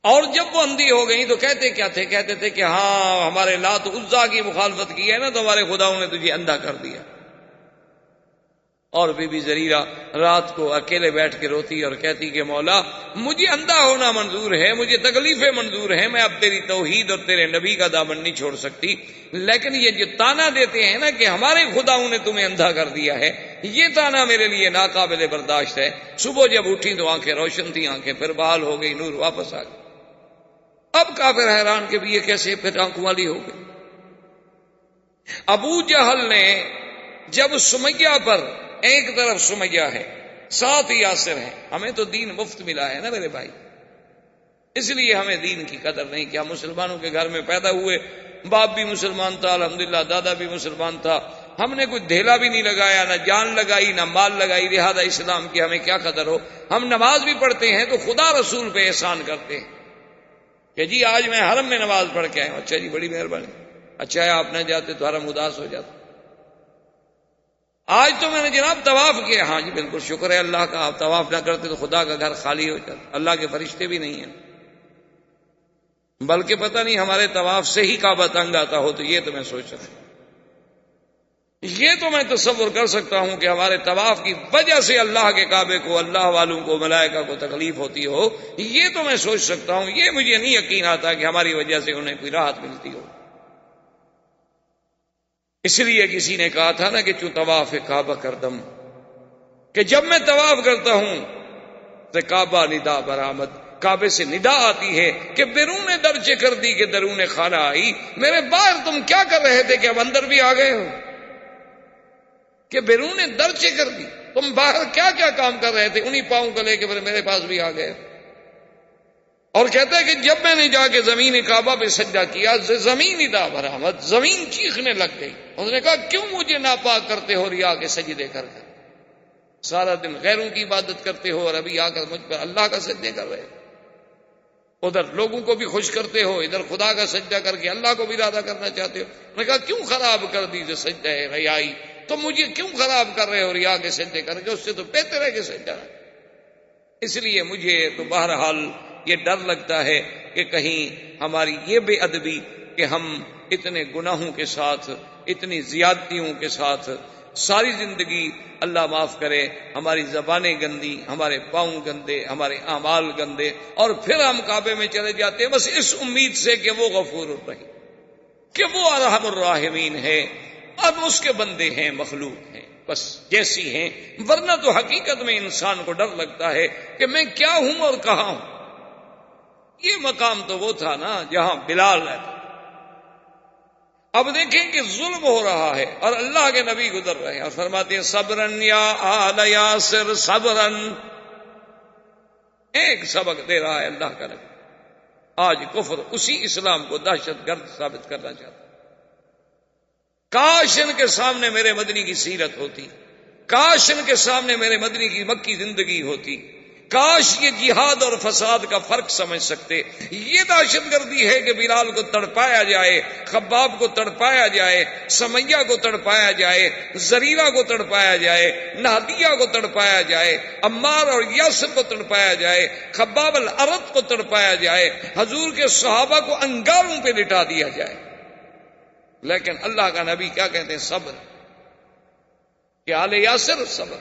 اور جب وہ اندھی ہو گئی تو کہتے کیا تھے؟ کہتے تھے کہ ہاں ہمارے لات عزا کی مخالفت کی ہے نا تو ہمارے خداؤں نے تجھے اندھا کر دیا۔ اور بی بی زریرہ رات کو اکیلے بیٹھ کے روتی اور کہتی کہ مولا مجھے اندھا ہونا منظور ہے، مجھے تکلیفیں منظور ہیں، میں اب تیری توحید اور تیرے نبی کا دامن نہیں چھوڑ سکتی، لیکن یہ جو تانا دیتے ہیں نا کہ ہمارے خداؤں نے تمہیں اندھا کر دیا ہے، یہ تانا میرے لیے ناقابل برداشت ہے۔ صبح جب اٹھی تو آنکھیں روشن تھیں، آنکھیں پھر بحال ہو گئی، نور واپس آ گئی۔ اب کافر حیران کہ بھی یہ کیسے پھر آنکھوں والی ہو گئی۔ ابو جہل نے جب سمیہ پر، ایک طرف سمیہ ہے، ساتھ یاسر ہیں، ہمیں تو دین مفت ملا ہے نا میرے بھائی، اس لیے ہمیں دین کی قدر نہیں کہ ہم مسلمانوں کے گھر میں پیدا ہوئے، باپ بھی مسلمان تھا الحمدللہ، دادا بھی مسلمان تھا، ہم نے کوئی دھیلا بھی نہیں لگایا، نہ جان لگائی نہ مال لگائی، لہذا اسلام کی ہمیں کیا قدر ہو۔ ہم نماز بھی پڑھتے ہیں تو خدا رسول پہ احسان کرتے ہیں کہ جی آج میں حرم میں نماز پڑھ کے آیا ہوں، اچھا جی بڑی مہربانی، اچھا ہے آپ نہ جاتے تو حرم اداس ہو جاتا۔ آج تو میں نے جناب طواف کیا، ہاں جی بالکل شکر ہے اللہ کا، آپ طواف نہ کرتے تو خدا کا گھر خالی ہو جاتا، اللہ کے فرشتے بھی نہیں ہیں، بلکہ پتہ نہیں ہمارے طواف سے ہی کعبہ تنگ آتا ہو، تو یہ تو میں سوچ سکتا ہوں، یہ تو میں تصور کر سکتا ہوں کہ ہمارے طواف کی وجہ سے اللہ کے کعبے کو، اللہ والوں کو، ملائکہ کو تکلیف ہوتی ہو، یہ تو میں سوچ سکتا ہوں، یہ مجھے نہیں یقین آتا کہ ہماری وجہ سے انہیں کوئی راحت ملتی ہو۔ اس لیے کسی نے کہا تھا نا کہ چوں طواف کعبہ کردم، کہ جب میں طواف کرتا ہوں تو کعبہ ندا برآمد، کعبے سے ندا آتی ہے کہ بیرون درچے کر دی کہ درون خانہ آئی، میرے باہر تم کیا کر رہے تھے کہ اب اندر بھی آ گئے ہو، کہ بیرون درچے کر دی، تم باہر کیا کیا کام کر رہے تھے، انہی پاؤں کو لے کے پھر میرے پاس بھی آ گئے۔ اور کہتا ہے کہ جب میں نے جا کے زمین کعبہ پہ سجدہ کیا، زمین ندا برآمد، زمین چیخنے لگ گئی، اس نے کہا کیوں مجھے ناپاک کرتے ہو ریا کے سجدے کر کر، سارا دن غیروں کی عبادت کرتے ہو اور ابھی آ کر مجھ پر اللہ کا سجدے کر رہے ہو، ادھر لوگوں کو بھی خوش کرتے ہو، ادھر خدا کا سجدہ کر کے اللہ کو بھی ارادہ کرنا چاہتے ہو۔ اس نے کہا کیوں خراب کر دی جو سجدہ ہے ریائی، تو مجھے کیوں خراب کر رہے ہو ریا کے سجدے کر کے، اس سے تو بہتر ہے کہ سجدہ۔ اس لیے مجھے تو بہرحال یہ ڈر لگتا ہے کہ کہیں ہماری یہ بے ادبی کہ ہم اتنے گناہوں کے ساتھ، اتنی زیادتیوں کے ساتھ ساری زندگی، اللہ معاف کرے، ہماری زبانیں گندی، ہمارے پاؤں گندے، ہمارے اعمال گندے، اور پھر ہم کعبے میں چلے جاتے ہیں بس اس امید سے کہ وہ غفور الرحیم، کہ وہ ارحم الراحمین ہے، اب اس کے بندے ہیں، مخلوق ہیں، بس جیسی ہیں، ورنہ تو حقیقت میں انسان کو ڈر لگتا ہے کہ میں کیا ہوں اور کہاں ہوں۔ یہ مقام تو وہ تھا نا جہاں بلال ہے، اب دیکھیں کہ ظلم ہو رہا ہے اور اللہ کے نبی گزر رہے ہیں اور فرماتے ہیں صبرن یا آل یاسر صبرن، ایک سبق دے رہا ہے اللہ کا نبی۔ آج کفر اسی اسلام کو دہشت گرد ثابت کرنا چاہتا، کاش ان کے سامنے میرے مدنی کی سیرت ہوتی، کاش ان کے سامنے میرے مدنی کی مکی زندگی ہوتی، کاش یہ جہاد اور فساد کا فرق سمجھ سکتے۔ یہ دہشت گردی ہے کہ بلال کو تڑپایا جائے، خباب کو تڑپایا جائے، سمیہ کو تڑپایا جائے، زریرہ کو تڑپایا جائے، نہدیہ کو تڑپایا جائے، عمار اور یاسر کو تڑپایا جائے، خباب الارت کو تڑپایا جائے، حضور کے صحابہ کو انگاروں پہ لٹا دیا جائے۔ لیکن اللہ کا نبی کیا کہتے ہیں؟ صبر. کہ آل یاسر صبر.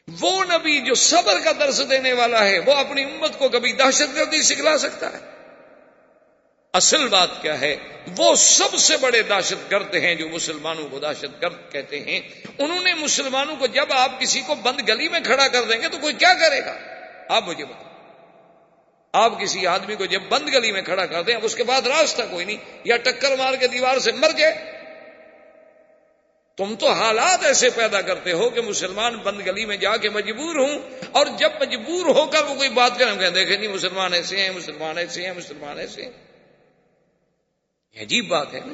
وہ نبی جو صبر کا درس دینے والا ہے وہ اپنی امت کو کبھی دہشت گردی سکھلا سکتا ہے؟ اصل بات کیا ہے؟ وہ سب سے بڑے دہشت گرد ہیں جو مسلمانوں کو دہشت گرد کہتے ہیں. انہوں نے مسلمانوں کو، جب آپ کسی کو بند گلی میں کھڑا کر دیں گے تو کوئی کیا کرے گا؟ آپ مجھے بتائیں. آپ کسی آدمی کو جب بند گلی میں کھڑا کر دیں، اب اس کے بعد راستہ کوئی نہیں، یا ٹکر مار کے دیوار سے مر جائے. تم تو حالات ایسے پیدا کرتے ہو کہ مسلمان بند گلی میں جا کے مجبور ہوں، اور جب مجبور ہو کر وہ کوئی بات کریں کہیں دیکھیں نہیں مسلمان ایسے ہیں، مسلمان ایسے ہیں، مسلمان ایسے ہیں. یہ عجیب بات ہے نا.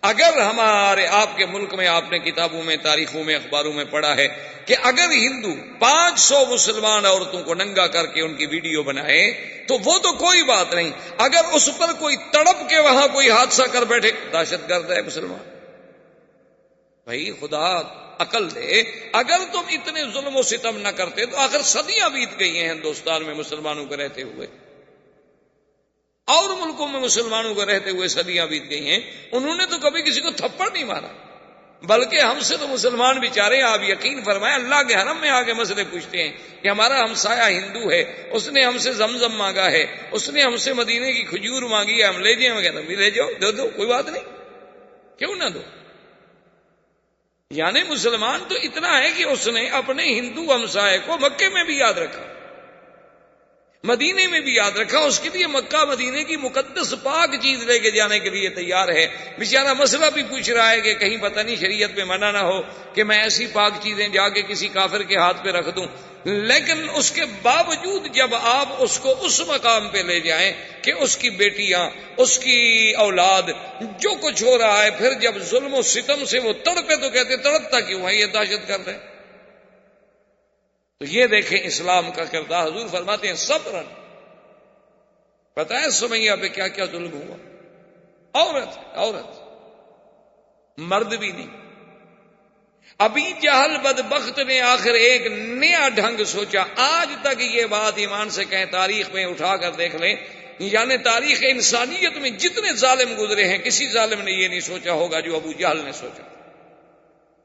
اگر ہمارے آپ کے ملک میں، آپ نے کتابوں میں، تاریخوں میں، اخباروں میں پڑھا ہے کہ اگر ہندو 500 مسلمان عورتوں کو ننگا کر کے ان کی ویڈیو بنائے تو وہ تو کوئی بات نہیں، اگر اس پر کوئی تڑپ کے وہاں کوئی حادثہ کر بیٹھے، دہشت گرد ہے مسلمان. بھائی خدا عقل دے. اگر تم اتنے ظلم و ستم نہ کرتے تو آخر صدیاں بیت گئی ہیں ہندوستان میں مسلمانوں کو رہتے ہوئے، اور ملکوں میں مسلمانوں کو رہتے ہوئے صدیاں بیت گئی ہیں. انہوں نے تو کبھی کسی کو تھپڑ نہیں مارا، بلکہ ہم سے تو مسلمان بیچارے، آپ یقین فرمائیں، اللہ کے حرم میں آگے مسئلے پوچھتے ہیں کہ ہمارا ہمسایہ ہندو ہے، اس نے ہم سے زمزم مانگا ہے، اس نے ہم سے مدینے کی کھجور مانگی ہے، ہم لے جائیں. کہتے ہیں لے جاؤ، دو دو، کوئی بات نہیں، کیوں نہ دو. یعنی مسلمان تو اتنا ہے کہ اس نے اپنے ہندو ہمسائے کو مکے میں بھی یاد رکھا، مدینے میں بھی یاد رکھا، اس کے لیے مکہ مدینے کی مقدس پاک چیز لے کے جانے کے لیے تیار ہے. بیچارہ مسئلہ بھی پوچھ رہا ہے کہ کہیں پتہ نہیں شریعت میں منع نہ ہو کہ میں ایسی پاک چیزیں جا کے کسی کافر کے ہاتھ پہ رکھ دوں. لیکن اس کے باوجود جب آپ اس کو اس مقام پہ لے جائیں کہ اس کی بیٹیاں، اس کی اولاد، جو کچھ ہو رہا ہے، پھر جب ظلم و ستم سے وہ تڑپے تو کہتے تڑپتا کیوں ہے؟ یہ دہشت گرد ہے. تو یہ دیکھیں اسلام کا کردار. حضور فرماتے ہیں صبرن. پتہ ہے سمیہ پہ کیا کیا ظلم ہوا؟ عورت، مرد بھی نہیں. ابھی جہل بدبخت نے آخر ایک نیا ڈھنگ سوچا. آج تک یہ بات ایمان سے کہیں، تاریخ میں اٹھا کر دیکھ لیں، یعنی تاریخ انسانیت میں جتنے ظالم گزرے ہیں کسی ظالم نے یہ نہیں سوچا ہوگا جو ابو جہل نے سوچا.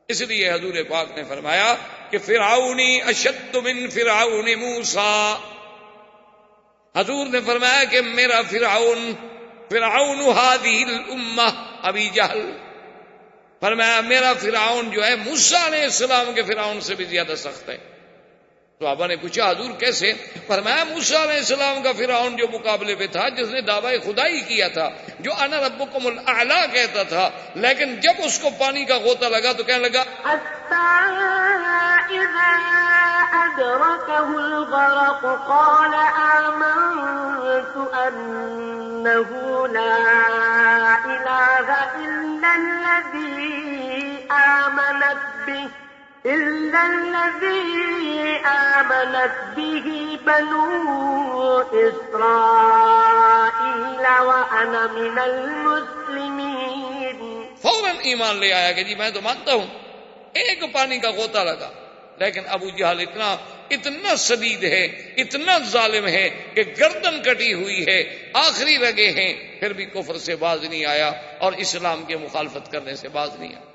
اس لیے حضور پاک نے فرمایا کہ فرعونی اشد من فرعون موسیٰ. حضور نے فرمایا کہ میرا فرعون هذه الامہ ابی جہل، فرمایا میرا فرعون جو ہے موسیٰ علیہ السلام کے فرعون سے بھی زیادہ سخت ہے. صحابہ نے پوچھا حضور کیسے؟ فرمایا موسیٰ علیہ السلام کا فرعون جو مقابلے پہ تھا، جس نے دعویٰ خدائی کیا تھا، جو انا ربکم الاعلیٰ کہتا تھا، لیکن جب اس کو پانی کا غوطہ لگا تو کہنے لگا اذا ادركه الغرق قال آمنت انه لا اله الا الذي آمنت به بنو اسرائیل وانا من المسلمین. فوراً ایمان لے آیا کہ جی میں تو مانتا ہوں. ایک پانی کا غوطہ لگا، لیکن ابو جہل اتنا شدید ہے، اتنا ظالم ہے کہ گردن کٹی ہوئی ہے، آخری رگے ہیں، پھر بھی کفر سے باز نہیں آیا اور اسلام کے مخالفت کرنے سے باز نہیں آیا.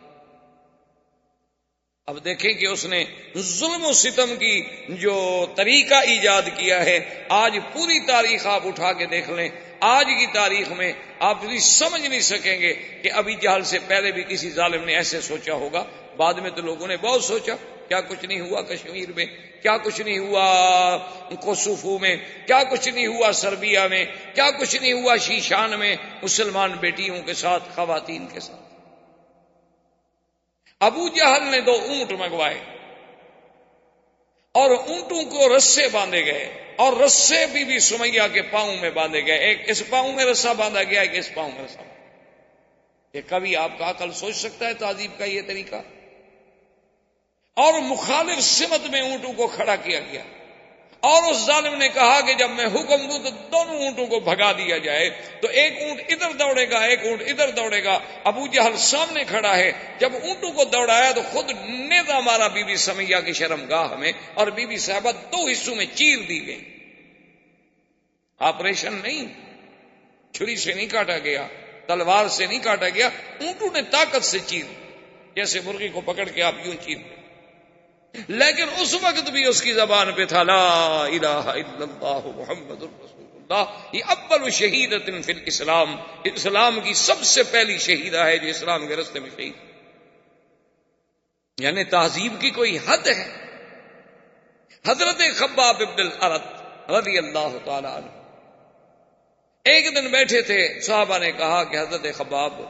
اب دیکھیں کہ اس نے ظلم و ستم کی جو طریقہ ایجاد کیا ہے. آج پوری تاریخ آپ اٹھا کے دیکھ لیں، آج کی تاریخ میں آپ بھی سمجھ نہیں سکیں گے کہ ابھی جہل سے پہلے بھی کسی ظالم نے ایسے سوچا ہوگا. بعد میں تو لوگوں نے بہت سوچا. کیا کچھ نہیں ہوا کشمیر میں، کیا کچھ نہیں ہوا کوسوفو میں، کیا کچھ نہیں ہوا سربیا میں، کیا کچھ نہیں ہوا شیشان میں مسلمان بیٹیوں کے ساتھ، خواتین کے ساتھ. ابو جہل نے 2 اونٹ منگوائے اور اونٹوں کو رسے باندھے گئے، اور رسے بی سمیہ کے پاؤں میں باندھے گئے. ایک اس پاؤں میں رسا باندھا گیا، ایک اس پاؤں میں رسا. یہ کبھی آپ کا عقل سوچ سکتا ہے تعذیب کا یہ طریقہ؟ اور مخالف سمت میں اونٹوں کو کھڑا کیا گیا، اور اس ظالم نے کہا کہ جب میں حکم دوں تو دونوں اونٹوں کو بھگا دیا جائے. تو ایک اونٹ ادھر دوڑے گا، ایک اونٹ ادھر دوڑے گا. ابو جہل سامنے کھڑا ہے. جب اونٹوں کو دوڑایا تو خود نیزہ مارا بی بی سمیہ کی شرمگاہ میں، اور بی بی صاحبہ 2 حصوں میں چیر دی گئی. آپریشن نہیں، چھری سے نہیں کاٹا گیا، تلوار سے نہیں کاٹا گیا، اونٹوں نے طاقت سے چیر، جیسے مرغی کو پکڑ کے آپ یوں چیر دیں۔ لیکن اس وقت بھی اس کی زبان پہ تھا لا الہ الا اللہ محمد الرسول اللہ، یہ اول شہیدۃ فی الاسلام، اسلام کی سب سے پہلی شہیدہ ہے جو اسلام کے راستے میں شہید۔ یعنی تہذیب کی کوئی حد ہے۔ حضرت خباب بن الارت رضی اللہ تعالی عنہ ایک دن بیٹھے تھے، صحابہ نے کہا کہ حضرت خباب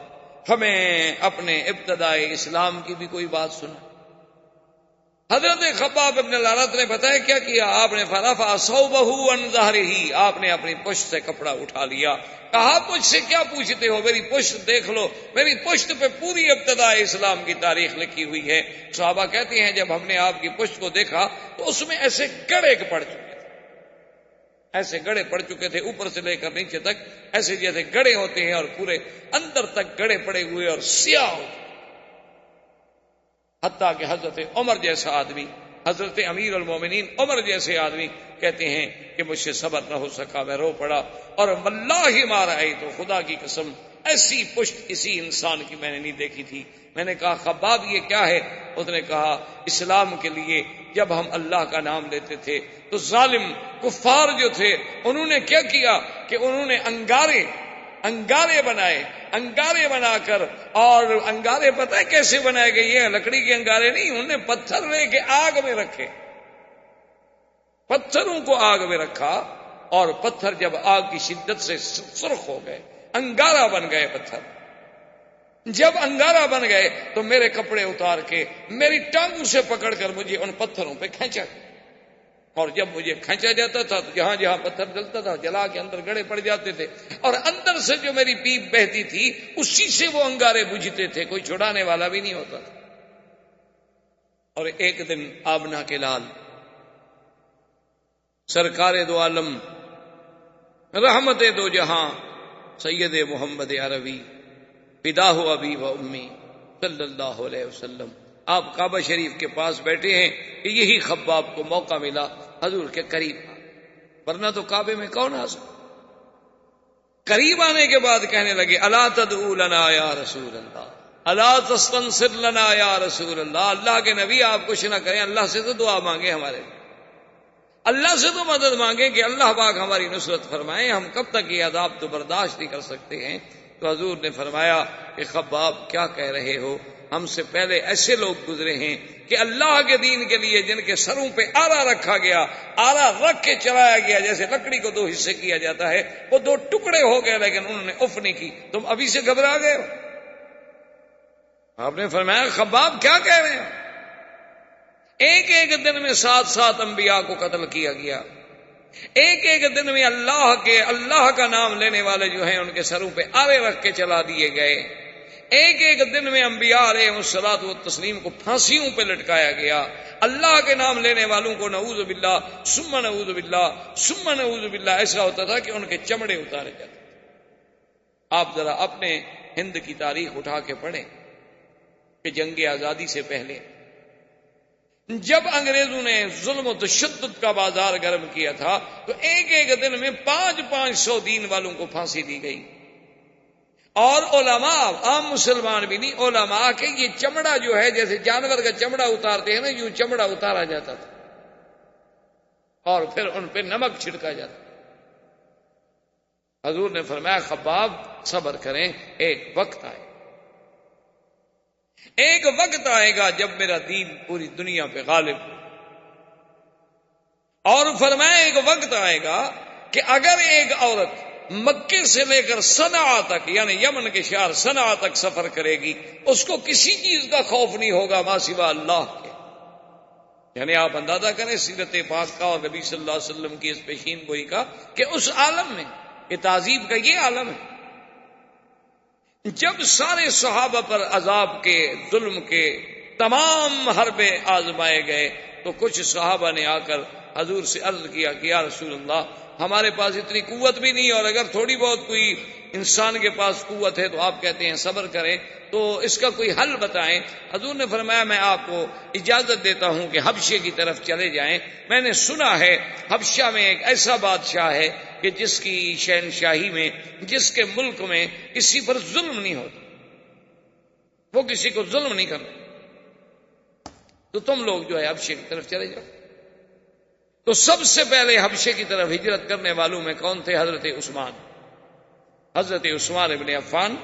ہمیں اپنے ابتدائی اسلام کی بھی کوئی بات سنا۔ حضرت خباب بن الارت نے بتایا کیا کیا، آپ نے فرفع ثوبہ عن ظہرہ، آپ نے اپنی پشت سے کپڑا اٹھا لیا، کہا مجھ سے کیا پوچھتے ہو، میری پشت دیکھ لو، میری پشت پہ پوری ابتدا اسلام کی تاریخ لکھی ہوئی ہے۔ صحابہ کہتے ہیں جب ہم نے آپ کی پشت کو دیکھا تو اس میں ایسے گڑے پڑ چکے تھے، ایسے گڑے پڑ چکے تھے، اوپر سے لے کر نیچے تک ایسے جیسے گڑے ہوتے ہیں، اور پورے اندر تک گڑے پڑے ہوئے اور سیاہ ہوتے، حتیٰ کہ حضرت عمر جیسا آدمی، حضرت امیر المومنین عمر جیسے آدمی کہتے ہیں کہ مجھ سے صبر نہ ہو سکا، میں رو پڑا، اور واللہ ما رأیت، تو خدا کی قسم ایسی پشت کسی انسان کی میں نے نہیں دیکھی تھی۔ میں نے کہا خباب یہ کیا ہے؟ اس نے کہا اسلام کے لیے جب ہم اللہ کا نام لیتے تھے تو ظالم کفار جو تھے انہوں نے کیا کیا کہ انہوں نے انگارے بنائے، انگارے بنا کر، اور انگارے پتہ ہے کیسے بنائے گئے؟ یہ لکڑی کے انگارے نہیں، انہوں نے پتھر لے کے آگ میں رکھے، پتھروں کو آگ میں رکھا، اور پتھر جب آگ کی شدت سے سرخ ہو گئے، انگارہ بن گئے پتھر۔ جب انگارہ بن گئے تو میرے کپڑے اتار کے میری ٹانگوں سے پکڑ کر مجھے ان پتھروں پہ کھینچا، اور جب مجھے کھینچا جاتا تھا تو جہاں جہاں پتھر جلتا تھا جلا کے اندر گڑے پڑ جاتے تھے، اور اندر سے جو میری پیپ بہتی تھی اسی سے وہ انگارے بجھتے تھے، کوئی چھڑانے والا بھی نہیں ہوتا تھا۔ اور ایک دن آبنا کے لال سرکار دو عالم رحمت دو جہاں سید محمد عربی فداہ ابی و امی صلی اللہ علیہ وسلم، آپ کعبہ شریف کے پاس بیٹھے ہیں کہ یہی خباب کو موقع ملا حضور کے قریب، ورنہ تو کعبے میں کون آ سکتا۔ قریب آنے کے بعد کہنے لگے الا تدعو لنا یا رسول اللہ، الا تستنصر لنا یا رسول اللہ، اللہ کے نبی آپ کچھ نہ کریں، اللہ سے تو دعا مانگے، ہمارے اللہ سے تو مدد مانگیں کہ اللہ پاک ہماری نصرت فرمائیں، ہم کب تک یہ عذاب تو برداشت نہیں کر سکتے ہیں۔ تو حضور نے فرمایا کہ خباب کیا کہہ رہے ہو، ہم سے پہلے ایسے لوگ گزرے ہیں کہ اللہ کے دین کے لیے جن کے سروں پہ آرا رکھا گیا، آرا رکھ کے چلایا گیا، جیسے لکڑی کو دو حصے کیا جاتا ہے، وہ دو ٹکڑے ہو گئے لیکن انہوں نے اف نہیں کی، تم ابھی سے گھبرا گئے ہو۔ آپ نے فرمایا خباب کیا کہہ رہے ہیں؟ ایک ایک دن میں 7 انبیاء کو قتل کیا گیا، ایک ایک دن میں اللہ کا نام لینے والے جو ہیں ان کے سروں پہ آرے رکھ کے چلا دیے گئے، ایک ایک دن میں انبیاء علیہ الصلوۃ والتسلیم کو پھانسیوں پہ لٹکایا گیا، اللہ کے نام لینے والوں کو نعوذ باللہ ثم نعوذ باللہ ثم نعوذ باللہ ایسا ہوتا تھا کہ ان کے چمڑے اتارے جاتے تھے۔ آپ ذرا اپنے ہند کی تاریخ اٹھا کے پڑھیں کہ جنگ آزادی سے پہلے جب انگریزوں نے ظلم و تشدد کا بازار گرم کیا تھا تو ایک ایک دن میں 500 دین والوں کو پھانسی دی گئی، اور علماء عام مسلمان بھی نہیں، علماء کے یہ چمڑا جو ہے جیسے جانور کا چمڑا اتارتے ہیں نا، یوں چمڑا اتارا جاتا تھا اور پھر ان پہ نمک چھڑکا جاتا۔ حضور نے فرمایا خباب صبر کریں، ایک وقت آئے، ایک وقت آئے گا جب میرا دین پوری دنیا پہ غالب ہو، اور فرمایا ایک وقت آئے گا کہ اگر ایک عورت مکے سے لے کر صنعاء تک یعنی یمن کے شہر صنعاء تک سفر کرے گی اس کو کسی چیز کا خوف نہیں ہوگا ما سوا اللہ کے۔ یعنی آپ اندازہ کریں سیرت پاک کا اور نبی صلی اللہ علیہ وسلم کی اس پیشین گوئی کا کہ اس عالم میں یہ تہذیب کا یہ عالم ہے، جب سارے صحابہ پر عذاب کے ظلم کے تمام حربے آزمائے گئے تو تو کچھ صحابہ نے آ کر حضور سے عرض کیا کہ یا رسول اللہ ہمارے پاس اتنی قوت بھی نہیں، اور اگر تھوڑی بہت کوئی انسان کے پاس قوت ہے تو آپ کہتے ہیں صبر کریں، تو اس کا کوئی حل بتائیں۔ حضور نے فرمایا میں آپ کو اجازت دیتا ہوں کہ حبشے کی طرف چلے جائیں، میں نے سنا ہے حبشہ میں ایک ایسا بادشاہ ہے کہ جس کی شہنشاہی میں، جس کے ملک میں کسی پر ظلم نہیں ہوتا، وہ کسی کو ظلم نہیں کرتا، تو تم لوگ جو ہے حبشے کی طرف چلے جاؤ۔ تو سب سے پہلے حبشے کی طرف ہجرت کرنے والوں میں کون تھے؟ حضرت عثمان ابن عفان،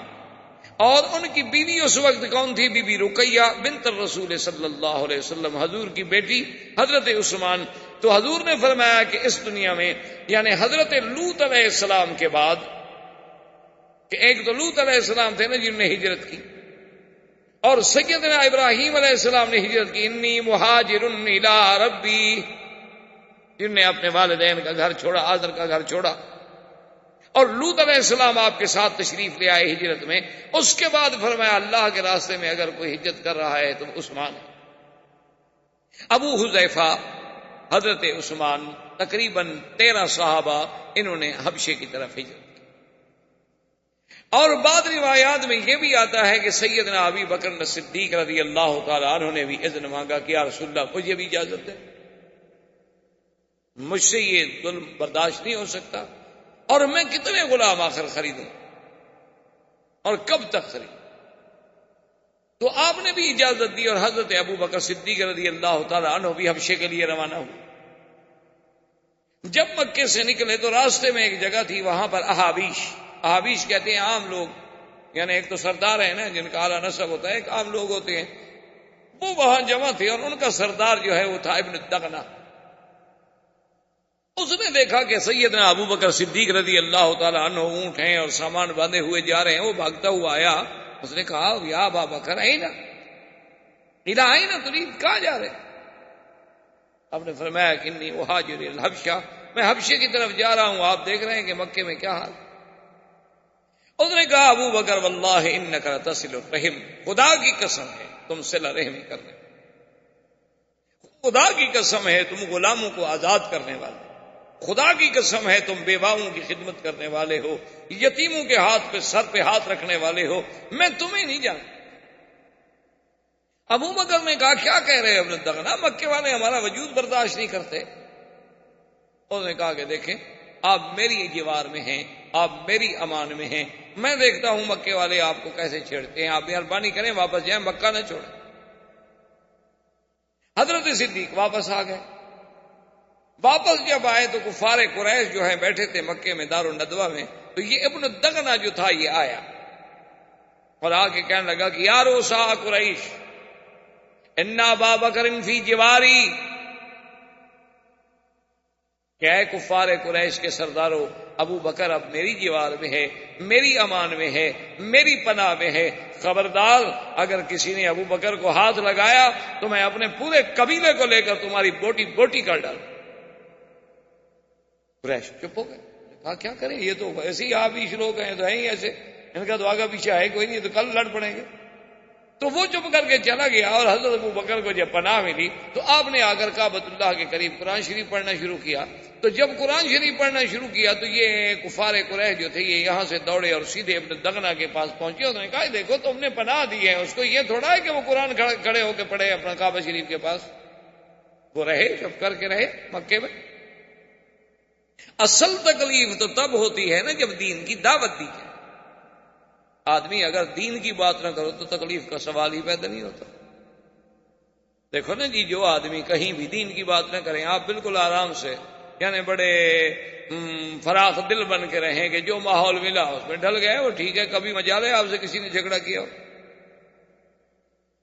اور ان کی بیوی اس وقت کون تھی؟ بی بی رقیہ بنت الرسول صلی اللہ علیہ وسلم، حضور کی بیٹی حضرت عثمان۔ تو حضور نے فرمایا کہ اس دنیا میں یعنی حضرت لوط علیہ السلام کے بعد، کہ ایک تو لوط علیہ السلام تھے نا جنہوں نے ہجرت کی، اور سیدنا ابراہیم علیہ السلام نے ہجرت کی، انی مہاجر الی ربی، جن نے اپنے والدین کا گھر چھوڑا، آزر کا گھر چھوڑا، اور لوط علیہ السلام آپ کے ساتھ تشریف لے آئے ہجرت میں۔ اس کے بعد فرمایا اللہ کے راستے میں اگر کوئی ہجرت کر رہا ہے تو عثمان ہے۔ ابو حذیفہ، حضرت عثمان، تقریباً 13 صحابہ انہوں نے حبشے کی طرف ہجرت کی۔ اور بعض روایات میں یہ بھی آتا ہے کہ سیدنا ابی بکر صدیق رضی اللہ تعالی عنہ نے بھی اذن مانگا کہ یا رسول اللہ مجھے بھی اجازت دیں، مجھ سے یہ ظلم برداشت نہیں ہو سکتا، اور میں کتنے غلام آخر خریدوں اور کب تک خریدوں؟ تو آپ نے بھی اجازت دی، اور حضرت ابو بکر صدیق رضی اللہ تعالی عنہ بھی حبشے کے لیے روانہ ہوئے۔ جب مکے سے نکلے تو راستے میں ایک جگہ تھی، وہاں پر احابیش کہتے ہیں عام لوگ، یعنی ایک تو سردار ہے نا جن کا اعلیٰ نسب ہوتا ہے، ایک عام لوگ ہوتے ہیں، وہ وہاں جمع تھے، اور ان کا سردار جو ہے وہ تھا ابن الدغنہ۔ اس نے دیکھا کہ سیدنا ابو بکر صدیق رضی اللہ تعالی عنہ اونٹ ہیں اور سامان باندھے ہوئے جا رہے ہیں، وہ بھاگتا ہوا آیا، اس نے کہا یا ابا بکر اینا تريد، کہاں جا رہے؟ آپ نے فرمایا کہ انی مہاجر الی الحبشہ، میں حبشے کی طرف جا رہا ہوں، آپ دیکھ رہے ہیں کہ مکے میں کیا حال۔ اس نے کہا ابو بکر واللہ انک لتصل الرحم، خدا کی قسم ہے تم صلہ رحمی کرنے، خدا کی قسم ہے تم غلاموں کو آزاد کرنے والے، خدا کی قسم ہے تم بیواؤں کی خدمت کرنے والے ہو، یتیموں کے ہاتھ پہ سر پہ ہاتھ رکھنے والے ہو، میں تمہیں نہیں جانتا۔ ابو بکر نے کہا کیا کہہ رہے ابن الدغنہ، مکے والے ہمارا وجود برداشت نہیں کرتے۔ اس نے کہا کہ دیکھیں آپ میری جوار میں ہیں، آپ میری امان میں ہیں، میں دیکھتا ہوں مکے والے آپ کو کیسے چھیڑتے ہیں، آپ مہربانی کریں واپس جائیں، مکہ نہ چھوڑیں۔ حضرت صدیق واپس آ گئے۔ واپس جب آئے تو کفار قریش جو ہیں بیٹھے تھے مکے میں دار الندوہ میں، تو یہ ابن الدغنہ جو تھا یہ آیا اور آ کے کہنے لگا کہ یا روسا قریش ان ابا بکر فی جواری، کہ اے کفار قریش کے سرداروں، ابو بکر اب میری جوار میں ہے، میری امان میں ہے، میری پناہ میں ہے، خبردار اگر کسی نے ابو بکر کو ہاتھ لگایا تو میں اپنے پورے قبیلے کو لے کر تمہاری بوٹی بوٹی کر ڈالوں۔ قریش چپ ہو گئے، کہا کیا کریں، یہ تو ایسے ہی آپ ہی لوگ ہیں تو ہیں ہی ایسے، ان کا تو آگا پیچھے ہے کوئی نہیں، تو کل لڑ پڑیں گے۔ تو وہ چپ کر کے چلا گیا، اور حضرت ابو بکر کو جب پناہ ملی تو آپ نے آ کر کعبۃ اللہ کے قریب قرآن شریف پڑھنا شروع کیا۔ تو جب قرآن شریف پڑھنا شروع کیا تو یہ کفار قریش جو تھے یہ یہاں سے دوڑے اور سیدھے ابن الدغنہ کے پاس پہنچے۔ انہوں نے کہا دیکھو تم نے پناہ دی ہے، اس کو یہ تھوڑا ہے کہ وہ قرآن کھڑے ہو کے پڑھے اپنا کعبہ شریف کے پاس، وہ رہے چپ کر کے رہے مکے میں۔ اصل تکلیف تو تب ہوتی ہے نا جب دین کی دعوت دی جائے، آدمی اگر دین کی بات نہ کرو تو تکلیف کا سوال ہی پیدا نہیں ہوتا۔ دیکھو نا جی، جو آدمی کہیں بھی دین کی بات نہ کریں، آپ بالکل آرام سے یعنی بڑے فراخ دل بن کے رہیں کہ جو ماحول ملا اس میں ڈھل گئے، وہ ٹھیک ہے، کبھی مجال ہے آپ سے کسی نے جھگڑا کیا ہو۔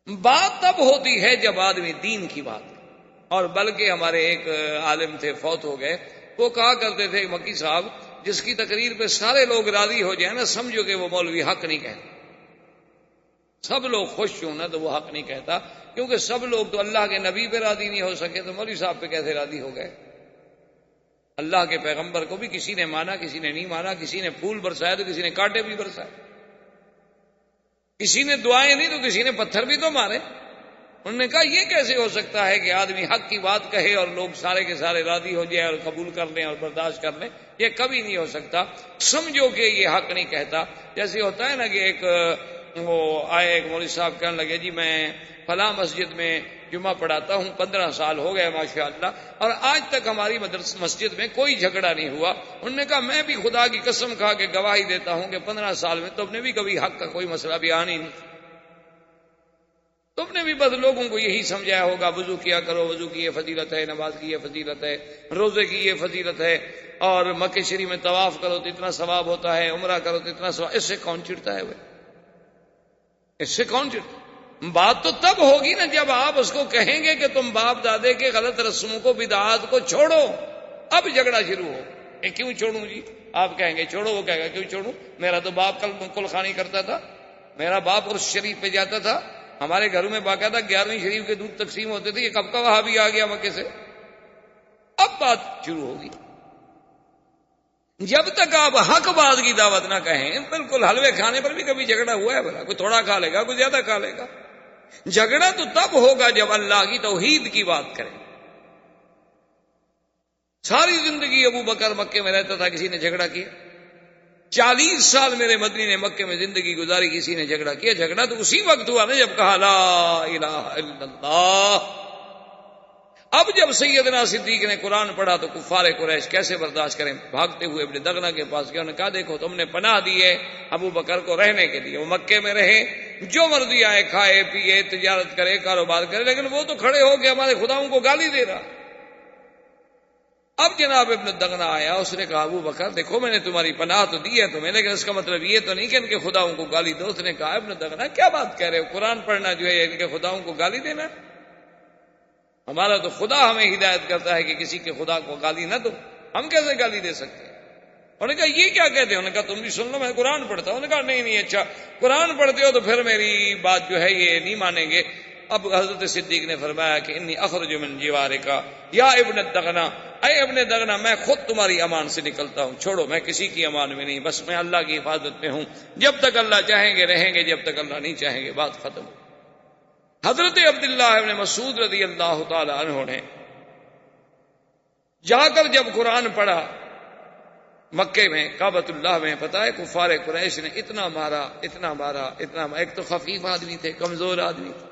بات تب ہوتی ہے جب آدمی دین کی بات کرے۔ اور بلکہ ہمارے ایک عالم تھے فوت ہو گئے، وہ کہا کرتے تھے مکی صاحب جس کی تقریر پہ سارے لوگ راضی ہو جائیں نا، سمجھو کہ وہ مولوی حق نہیں کہتا۔ سب لوگ خوش ہوں نا تو وہ حق نہیں کہتا، کیونکہ سب لوگ تو اللہ کے نبی پہ راضی نہیں ہو سکے تو مولوی صاحب پہ کیسے راضی ہو گئے؟ اللہ کے پیغمبر کو بھی کسی نے مانا، کسی نے نہیں مانا، کسی نے پھول برسائے تو کسی نے کانٹے بھی برسائے، کسی نے دعائیں دی تو کسی نے پتھر بھی تو مارے۔ انہوں نے کہا یہ کیسے ہو سکتا ہے کہ آدمی حق کی بات کہے اور لوگ سارے کے سارے راضی ہو جائے اور قبول کر لیں اور برداشت کر لیں؟ یہ کبھی نہیں ہو سکتا. سمجھو کہ یہ حق نہیں کہتا. جیسے ہوتا ہے نا کہ ایک مولوی صاحب کہنے لگے جی میں فلاں مسجد میں جمعہ پڑھاتا ہوں، 15 سال ہو گئے ماشاءاللہ، اور آج تک ہماری مسجد میں کوئی جھگڑا نہیں ہوا. انہوں نے کہا میں بھی خدا کی قسم کھا کے گواہی دیتا ہوں کہ 15 سال میں تم نے بھی کبھی حق کا کوئی مسئلہ بیان ہی نہیں. تم نے بھی بس لوگوں کو یہی سمجھایا ہوگا وضو کیا کرو، وضو کی یہ فضیلت ہے، نماز کی یہ فضیلت ہے، روزے کی یہ فضیلت ہے، اور مکہ شریف میں طواف کرو تو اتنا ثواب ہوتا ہے، عمرہ کرو تو اتنا ثواب. اس سے کون چڑھتا ہے؟ اس سے کون چڑھتا؟ بات تو تب ہوگی نا جب آپ اس کو کہیں گے کہ تم باپ دادے کے غلط رسموں کو، بدعات کو چھوڑو. اب جھگڑا شروع ہو. کیوں چھوڑوں جی؟ آپ کہیں گے چھوڑو، وہ کہے گا کیوں چھوڑوں؟ میرا تو باپ کل خانی کرتا تھا، میرا باپ عرس شریف پہ جاتا تھا، ہمارے گھروں میں باقاعدہ 11ویں شریف کے دودھ تقسیم ہوتے تھے. یہ کب کا وہاں بھی آ گیا مکے سے؟ اب بات شروع ہوگی. جب تک آپ حق بات کی دعوت نہ کہیں، بالکل حلوے کھانے پر بھی کبھی جھگڑا ہوا ہے بھلا؟ کوئی تھوڑا کھا لے گا، کوئی زیادہ کھا لے گا. جھگڑا تو تب ہوگا جب اللہ کی توحید کی بات کریں. ساری زندگی ابو بکر مکے میں رہتا تھا، کسی نے جھگڑا کیا؟ 40 سال میرے مدنی نے مکے میں زندگی گزاری، کسی نے جھگڑا کیا؟ جھگڑا تو اسی وقت ہوا نا جب کہا لا الہ الا اللہ. اب جب سیدنا صدیق نے قرآن پڑھا تو کفار قریش کیسے برداشت کریں؟ بھاگتے ہوئے ابن دغنہ کے پاس گیا. انہوں نے کہا دیکھو تم نے پناہ دی ہے ابو بکر کو رہنے کے لیے، وہ مکے میں رہے، جو مرضی آئے کھائے پیے، تجارت کرے، کاروبار کرے، لیکن وہ تو کھڑے ہو کے ہمارے خداؤں کو گالی دے رہا. اب جناب ابن دغنہ آیا، اس نے کہا ابو بکر دیکھو میں نے تمہاری پناہ تو دی ہے تمہیں، لیکن اس کا مطلب یہ تو نہیں کہ ان کے خداؤں کو گالی دو. اس نے کہا ابن دغنہ کیا بات کہہ رہے ہو؟ قرآن پڑھنا جو ہے ان کے خداؤں کو گالی دینا؟ ہمارا تو خدا ہمیں ہدایت کرتا ہے کہ کسی کے خدا کو گالی نہ دو، ہم کیسے گالی دے سکتے ہیں؟ انہوں نے کہا یہ کیا کہتے ہیں؟ انہوں نے کہا تم بھی سن لو، میں قرآن پڑھتا ہوں. انہوں نے کہا نہیں اچھا قرآن پڑھتے ہو تو پھر میری بات جو ہے یہ نہیں مانیں گے. اب حضرت صدیق نے فرمایا کہ انی اخرج من جوارک یا ابن الدغنہ، اے ابن دغنہ میں خود تمہاری امان سے نکلتا ہوں، چھوڑو میں کسی کی امان میں نہیں، بس میں اللہ کی حفاظت میں ہوں. جب تک اللہ چاہیں گے رہیں گے، جب تک اللہ نہیں چاہیں گے بات ختم. حضرت عبداللہ ابن مسعود رضی اللہ تعالی عنہ نے جا کر جب قرآن پڑھا مکے میں کعبۃ اللہ میں، پتہ ہے کفار قریش نے اتنا مارا اتنا مارا اتنا مارا. ایک تو خفیف آدمی تھے، کمزور آدمی تھے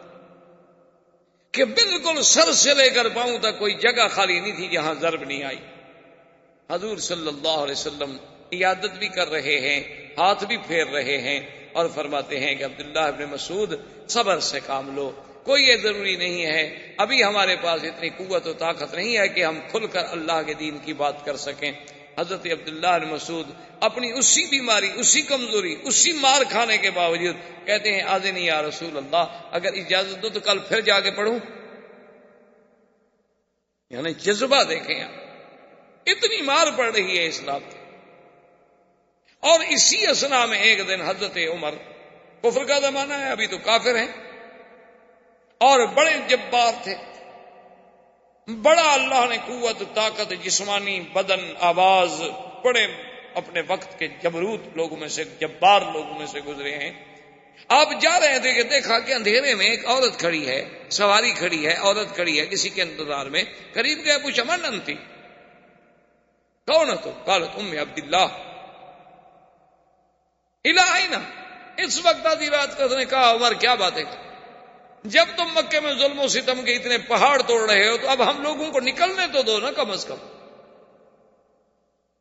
کہ بالکل سر سے لے کر پاؤں تک کوئی جگہ خالی نہیں تھی جہاں ضرب نہیں آئی. حضور صلی اللہ علیہ وسلم عیادت بھی کر رہے ہیں، ہاتھ بھی پھیر رہے ہیں، اور فرماتے ہیں کہ عبداللہ ابن مسعود صبر سے کام لو، کوئی یہ ضروری نہیں ہے، ابھی ہمارے پاس اتنی قوت و طاقت نہیں ہے کہ ہم کھل کر اللہ کے دین کی بات کر سکیں. حضرت عبداللہ ابن مسعود اپنی اسی بیماری، اسی کمزوری، اسی مار کھانے کے باوجود کہتے ہیں آذنی یا رسول اللہ، اگر اجازت دو تو کل پھر جا کے پڑھوں. یعنی جذبہ دیکھیں آپ، اتنی مار پڑ رہی ہے اسلام کی. اور اسی اسنا میں ایک دن حضرت عمر، کفر کا زمانہ ہے، ابھی تو کافر ہیں اور بڑے جبار تھے، بڑا اللہ نے قوت طاقت جسمانی بدن آواز، بڑے اپنے وقت کے جبروت لوگوں میں سے، جبار لوگوں میں سے گزرے ہیں. آپ جا رہے تھے کہ دیکھا کہ اندھیرے میں ایک عورت کھڑی ہے، سواری کھڑی ہے، عورت کھڑی ہے کسی کے انتظار میں. قریب گئے پوچھا من انتی، کون تو؟ قالت ام عبداللہ الہینا. اس وقت آدھی رات کو اس نے کہا عمر کیا بات ہے، جب تم مکے میں ظلم و ستم کے اتنے پہاڑ توڑ رہے ہو تو اب ہم لوگوں کو نکلنے تو دو نا کم از کم.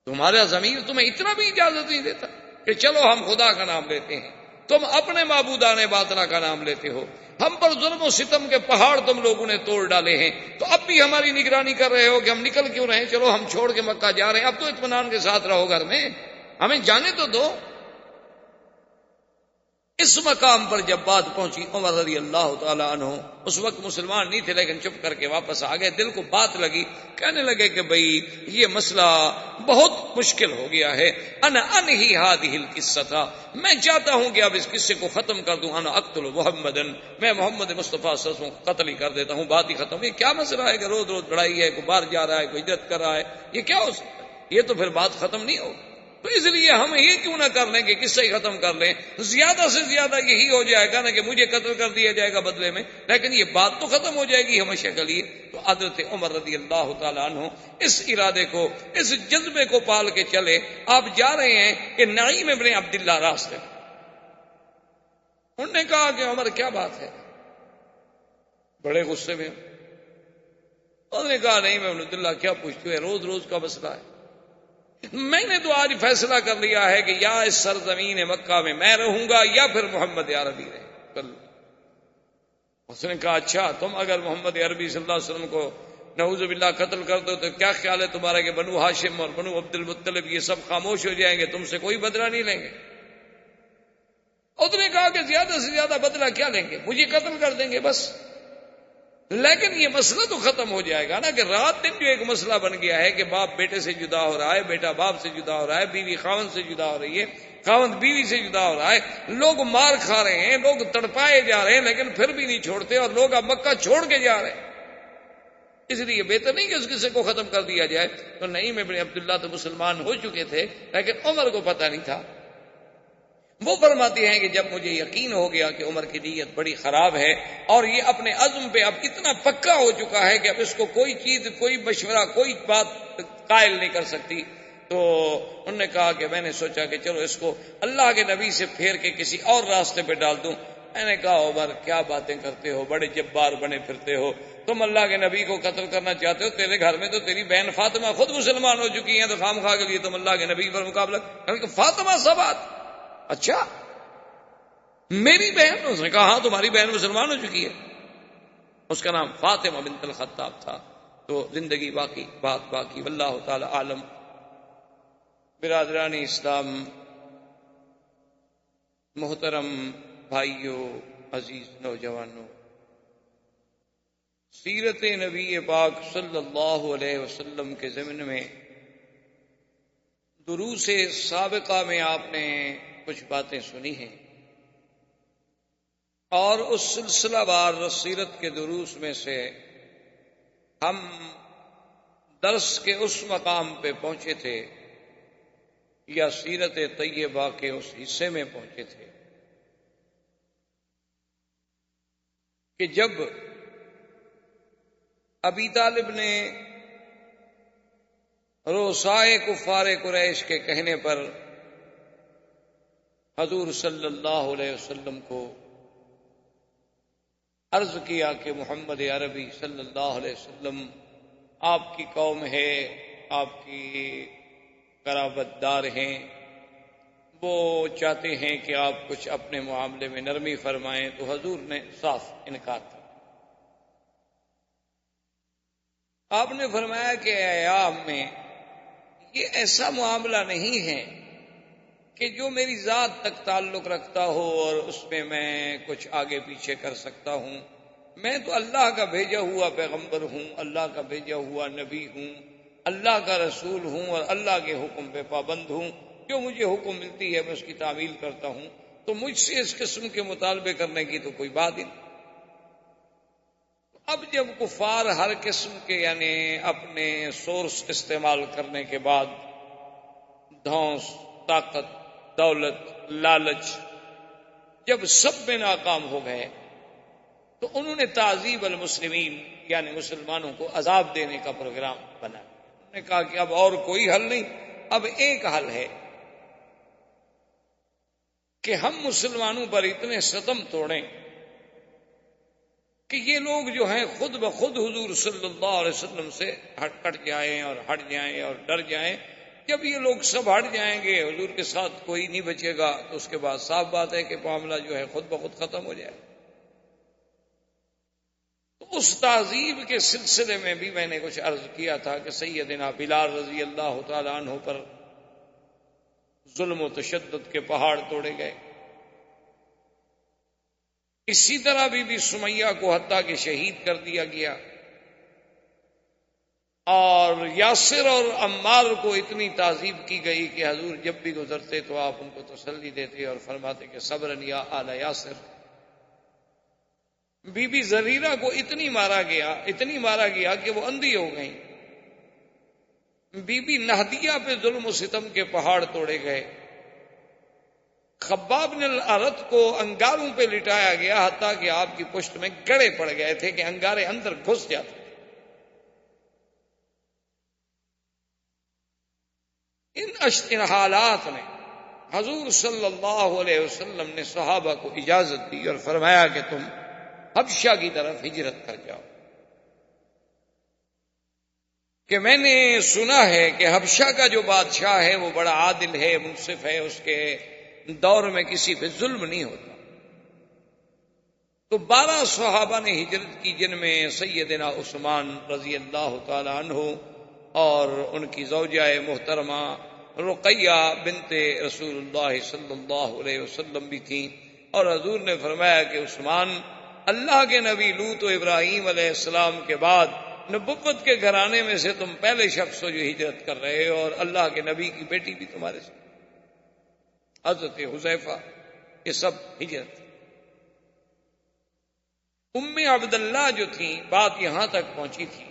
تمہارا ضمیر تمہیں اتنا بھی اجازت نہیں دیتا کہ چلو ہم خدا کا نام لیتے ہیں، تم اپنے معبودان باطنہ کا نام لیتے ہو. ہم پر ظلم و ستم کے پہاڑ تم لوگوں نے توڑ ڈالے ہیں، تو اب بھی ہماری نگرانی کر رہے ہو کہ ہم نکل کیوں رہے؟ چلو ہم چھوڑ کے مکہ جا رہے ہیں، اب تو اطمینان کے ساتھ رہو گھر میں، ہمیں جانے تو دو. اس مقام پر جب بات پہنچی عمر رضی اللہ تعالی عنہ اس وقت مسلمان نہیں تھے لیکن چپ کر کے واپس آ گئے. دل کو بات لگی، کہنے لگے کہ بھئی یہ مسئلہ بہت مشکل ہو گیا ہے. انا انہی ہادہ القصہ، میں چاہتا ہوں کہ اب اس قصے کو ختم کر دوں. انا اقتل محمدن، میں محمد مصطفیٰ صلی اللہ علیہ وسلم کو قتل ہی کر دیتا ہوں، بات ہی ختم. یہ کیا مسئلہ ہے کہ روز روز لڑائی ہے، کوئی باہر جا رہا ہے، کوئی ہجرت کر رہا ہے، یہ کیا ہو سکتا ہے؟ یہ تو پھر بات ختم نہیں ہوگی. تو اس لیے ہم یہ کیوں نہ کر لیں کہ قصہ ہی ختم کر لیں، زیادہ سے زیادہ یہی ہو جائے گا نا کہ مجھے قتل کر دیا جائے گا بدلے میں، لیکن یہ بات تو ختم ہو جائے گی ہمیشہ کے لیے۔ تو حضرت عمر رضی اللہ تعالیٰ عنہ اس ارادے کو، اس جذبے کو پال کے چلے۔ آپ جا رہے ہیں کہ نعیم ابن عبداللہ راستے میں، انہوں نے کہا کہ عمر کیا بات ہے، بڑے غصے میں انہوں نے کہا نہیں میں عبداللہ کیا پوچھتے ہیں، روز روز کا مسئلہ ہے، میں نے تو آج فیصلہ کر لیا ہے کہ یا اس سرزمین مکہ میں میں رہوں گا یا پھر محمد عربی رہے۔ اس نے کہا اچھا تم اگر محمد عربی صلی اللہ علیہ وسلم کو نعوذ باللہ قتل کر دو تو کیا خیال ہے تمہارا کہ بنو ہاشم اور بنو عبد المطلب یہ سب خاموش ہو جائیں گے، تم سے کوئی بدلہ نہیں لیں گے؟ اس نے کہا کہ زیادہ سے زیادہ بدلہ کیا لیں گے، مجھے قتل کر دیں گے بس، لیکن یہ مسئلہ تو ختم ہو جائے گا نا کہ رات دن جو ایک مسئلہ بن گیا ہے کہ باپ بیٹے سے جدا ہو رہا ہے، بیٹا باپ سے جدا ہو رہا ہے، بیوی خاوند سے جدا ہو رہی ہے، خاوند بیوی سے جدا ہو رہا ہے، لوگ مار کھا رہے ہیں، لوگ تڑپائے جا رہے ہیں لیکن پھر بھی نہیں چھوڑتے، اور لوگ اب مکہ چھوڑ کے جا رہے ہیں۔ اس لیے بہتر نہیں کہ اس قصے کو ختم کر دیا جائے۔ تو نعیم ابن عبداللہ تو مسلمان ہو چکے تھے لیکن عمر کو پتہ نہیں تھا۔ وہ فرماتے ہیں کہ جب مجھے یقین ہو گیا کہ عمر کی نیت بڑی خراب ہے اور یہ اپنے عزم پہ اب اتنا پکا ہو چکا ہے کہ اب اس کو کوئی چیز، کوئی مشورہ، کوئی بات قائل نہیں کر سکتی، تو انہوں نے کہا کہ میں نے سوچا کہ چلو اس کو اللہ کے نبی سے پھیر کے کسی اور راستے پہ ڈال دوں۔ میں نے کہا عمر کیا باتیں کرتے ہو، بڑے جبار بنے پھرتے ہو، تم اللہ کے نبی کو قتل کرنا چاہتے ہو، تیرے گھر میں تو تیری بہن فاطمہ خود مسلمان ہو چکی ہیں، تو خام خواہ کے لیے تم اللہ کے نبی پر مقابلہ۔ فاطمہ سبات، اچھا میری بہن؟ اس نے کہا ہاں تمہاری بہن مسلمان ہو چکی ہے، اس کا نام فاطمہ بنت الخطاب تھا۔ تو زندگی باقی، بات باقی، واللہ تعالی عالم۔ برادران اسلام، محترم بھائیوں، عزیز نوجوانوں، سیرت نبی پاک صلی اللہ علیہ وسلم کے ضمن میں دروس سابقہ میں آپ نے کچھ باتیں سنی ہیں، اور اس سلسلہ وار سیرت کے دروس میں سے ہم درس کے اس مقام پہ پہنچے تھے یا سیرت طیبہ کے اس حصے میں پہنچے تھے کہ جب ابی طالب نے روسائے کفار قریش کے کہنے پر حضور صلی اللہ علیہ وسلم کو عرض کیا کہ محمد عربی صلی اللہ علیہ وسلم آپ کی قوم ہے، آپ کی قرابت دار ہیں، وہ چاہتے ہیں کہ آپ کچھ اپنے معاملے میں نرمی فرمائیں، تو حضور نے صاف انکار کیا۔ آپ نے فرمایا کہ اے عام میں یہ ایسا معاملہ نہیں ہے کہ جو میری ذات تک تعلق رکھتا ہو اور اس میں کچھ آگے پیچھے کر سکتا ہوں۔ میں تو اللہ کا بھیجا ہوا پیغمبر ہوں، اللہ کا بھیجا ہوا نبی ہوں، اللہ کا رسول ہوں، اور اللہ کے حکم پہ پابند ہوں۔ جو مجھے حکم ملتی ہے میں اس کی تعمیل کرتا ہوں، تو مجھ سے اس قسم کے مطالبے کرنے کی تو کوئی بات ہی نہیں۔ اب جب کفار ہر قسم کے یعنی اپنے سورس استعمال کرنے کے بعد دھونس، طاقت، دولت، لالچ، جب سب میں ناکام ہو گئے تو انہوں نے تعذیب المسلمین یعنی مسلمانوں کو عذاب دینے کا پروگرام بنا۔ انہوں نے کہا کہ اب اور کوئی حل نہیں، اب ایک حل ہے کہ ہم مسلمانوں پر اتنے ستم توڑیں کہ یہ لوگ جو ہیں خود بخود حضور صلی اللہ علیہ وسلم سے ہٹ جائیں اور ہٹ جائیں اور ڈر جائیں۔ جب یہ لوگ سب ہٹ جائیں گے، حضور کے ساتھ کوئی نہیں بچے گا، تو اس کے بعد صاف بات ہے کہ معاملہ جو ہے خود بخود ختم ہو جائے۔ تو اس تعذیب کے سلسلے میں بھی میں نے کچھ عرض کیا تھا کہ سیدنا بلال رضی اللہ تعالی عنہ پر ظلم و تشدد کے پہاڑ توڑے گئے۔ اسی طرح بی سمیہ کو حتیٰ کہ شہید کر دیا گیا، اور یاسر اور عمار کو اتنی تعذیب کی گئی کہ حضور جب بھی گزرتے تو آپ ان کو تسلی دیتے اور فرماتے کہ صبرن یا آل یاسر۔ بی زریرہ کو اتنی مارا گیا کہ وہ اندھی ہو گئیں، بی بی نہدیہ پہ ظلم و ستم کے پہاڑ توڑے گئے، خباب بن الارت کو انگاروں پہ لٹایا گیا، حتیٰ کہ آپ کی پشت میں گڑے پڑ گئے تھے کہ انگارے اندر گھس جاتے۔ ان حالات میں حضور صلی اللہ علیہ وسلم نے صحابہ کو اجازت دی اور فرمایا کہ تم حبشہ کی طرف ہجرت کر جاؤ، کہ میں نے سنا ہے کہ حبشہ کا جو بادشاہ ہے وہ بڑا عادل ہے، منصف ہے، اس کے دور میں کسی پہ ظلم نہیں ہوتا۔ تو 12 صحابہ نے ہجرت کی، جن میں سیدنا عثمان رضی اللہ تعالی عنہ اور ان کی زوجہ محترمہ رقیہ بنت رسول اللہ صلی اللہ علیہ وسلم بھی تھیں، اور حضور نے فرمایا کہ عثمان، اللہ کے نبی لوط و ابراہیم علیہ السلام کے بعد نبوت کے گھرانے میں سے تم پہلے شخص ہو جو ہجرت کر رہے ہو، اور اللہ کے نبی کی بیٹی بھی تمہارے ساتھ، حضرت حذیفہ، یہ سب ہجرت۔ ام عبداللہ جو تھیں، بات یہاں تک پہنچی تھی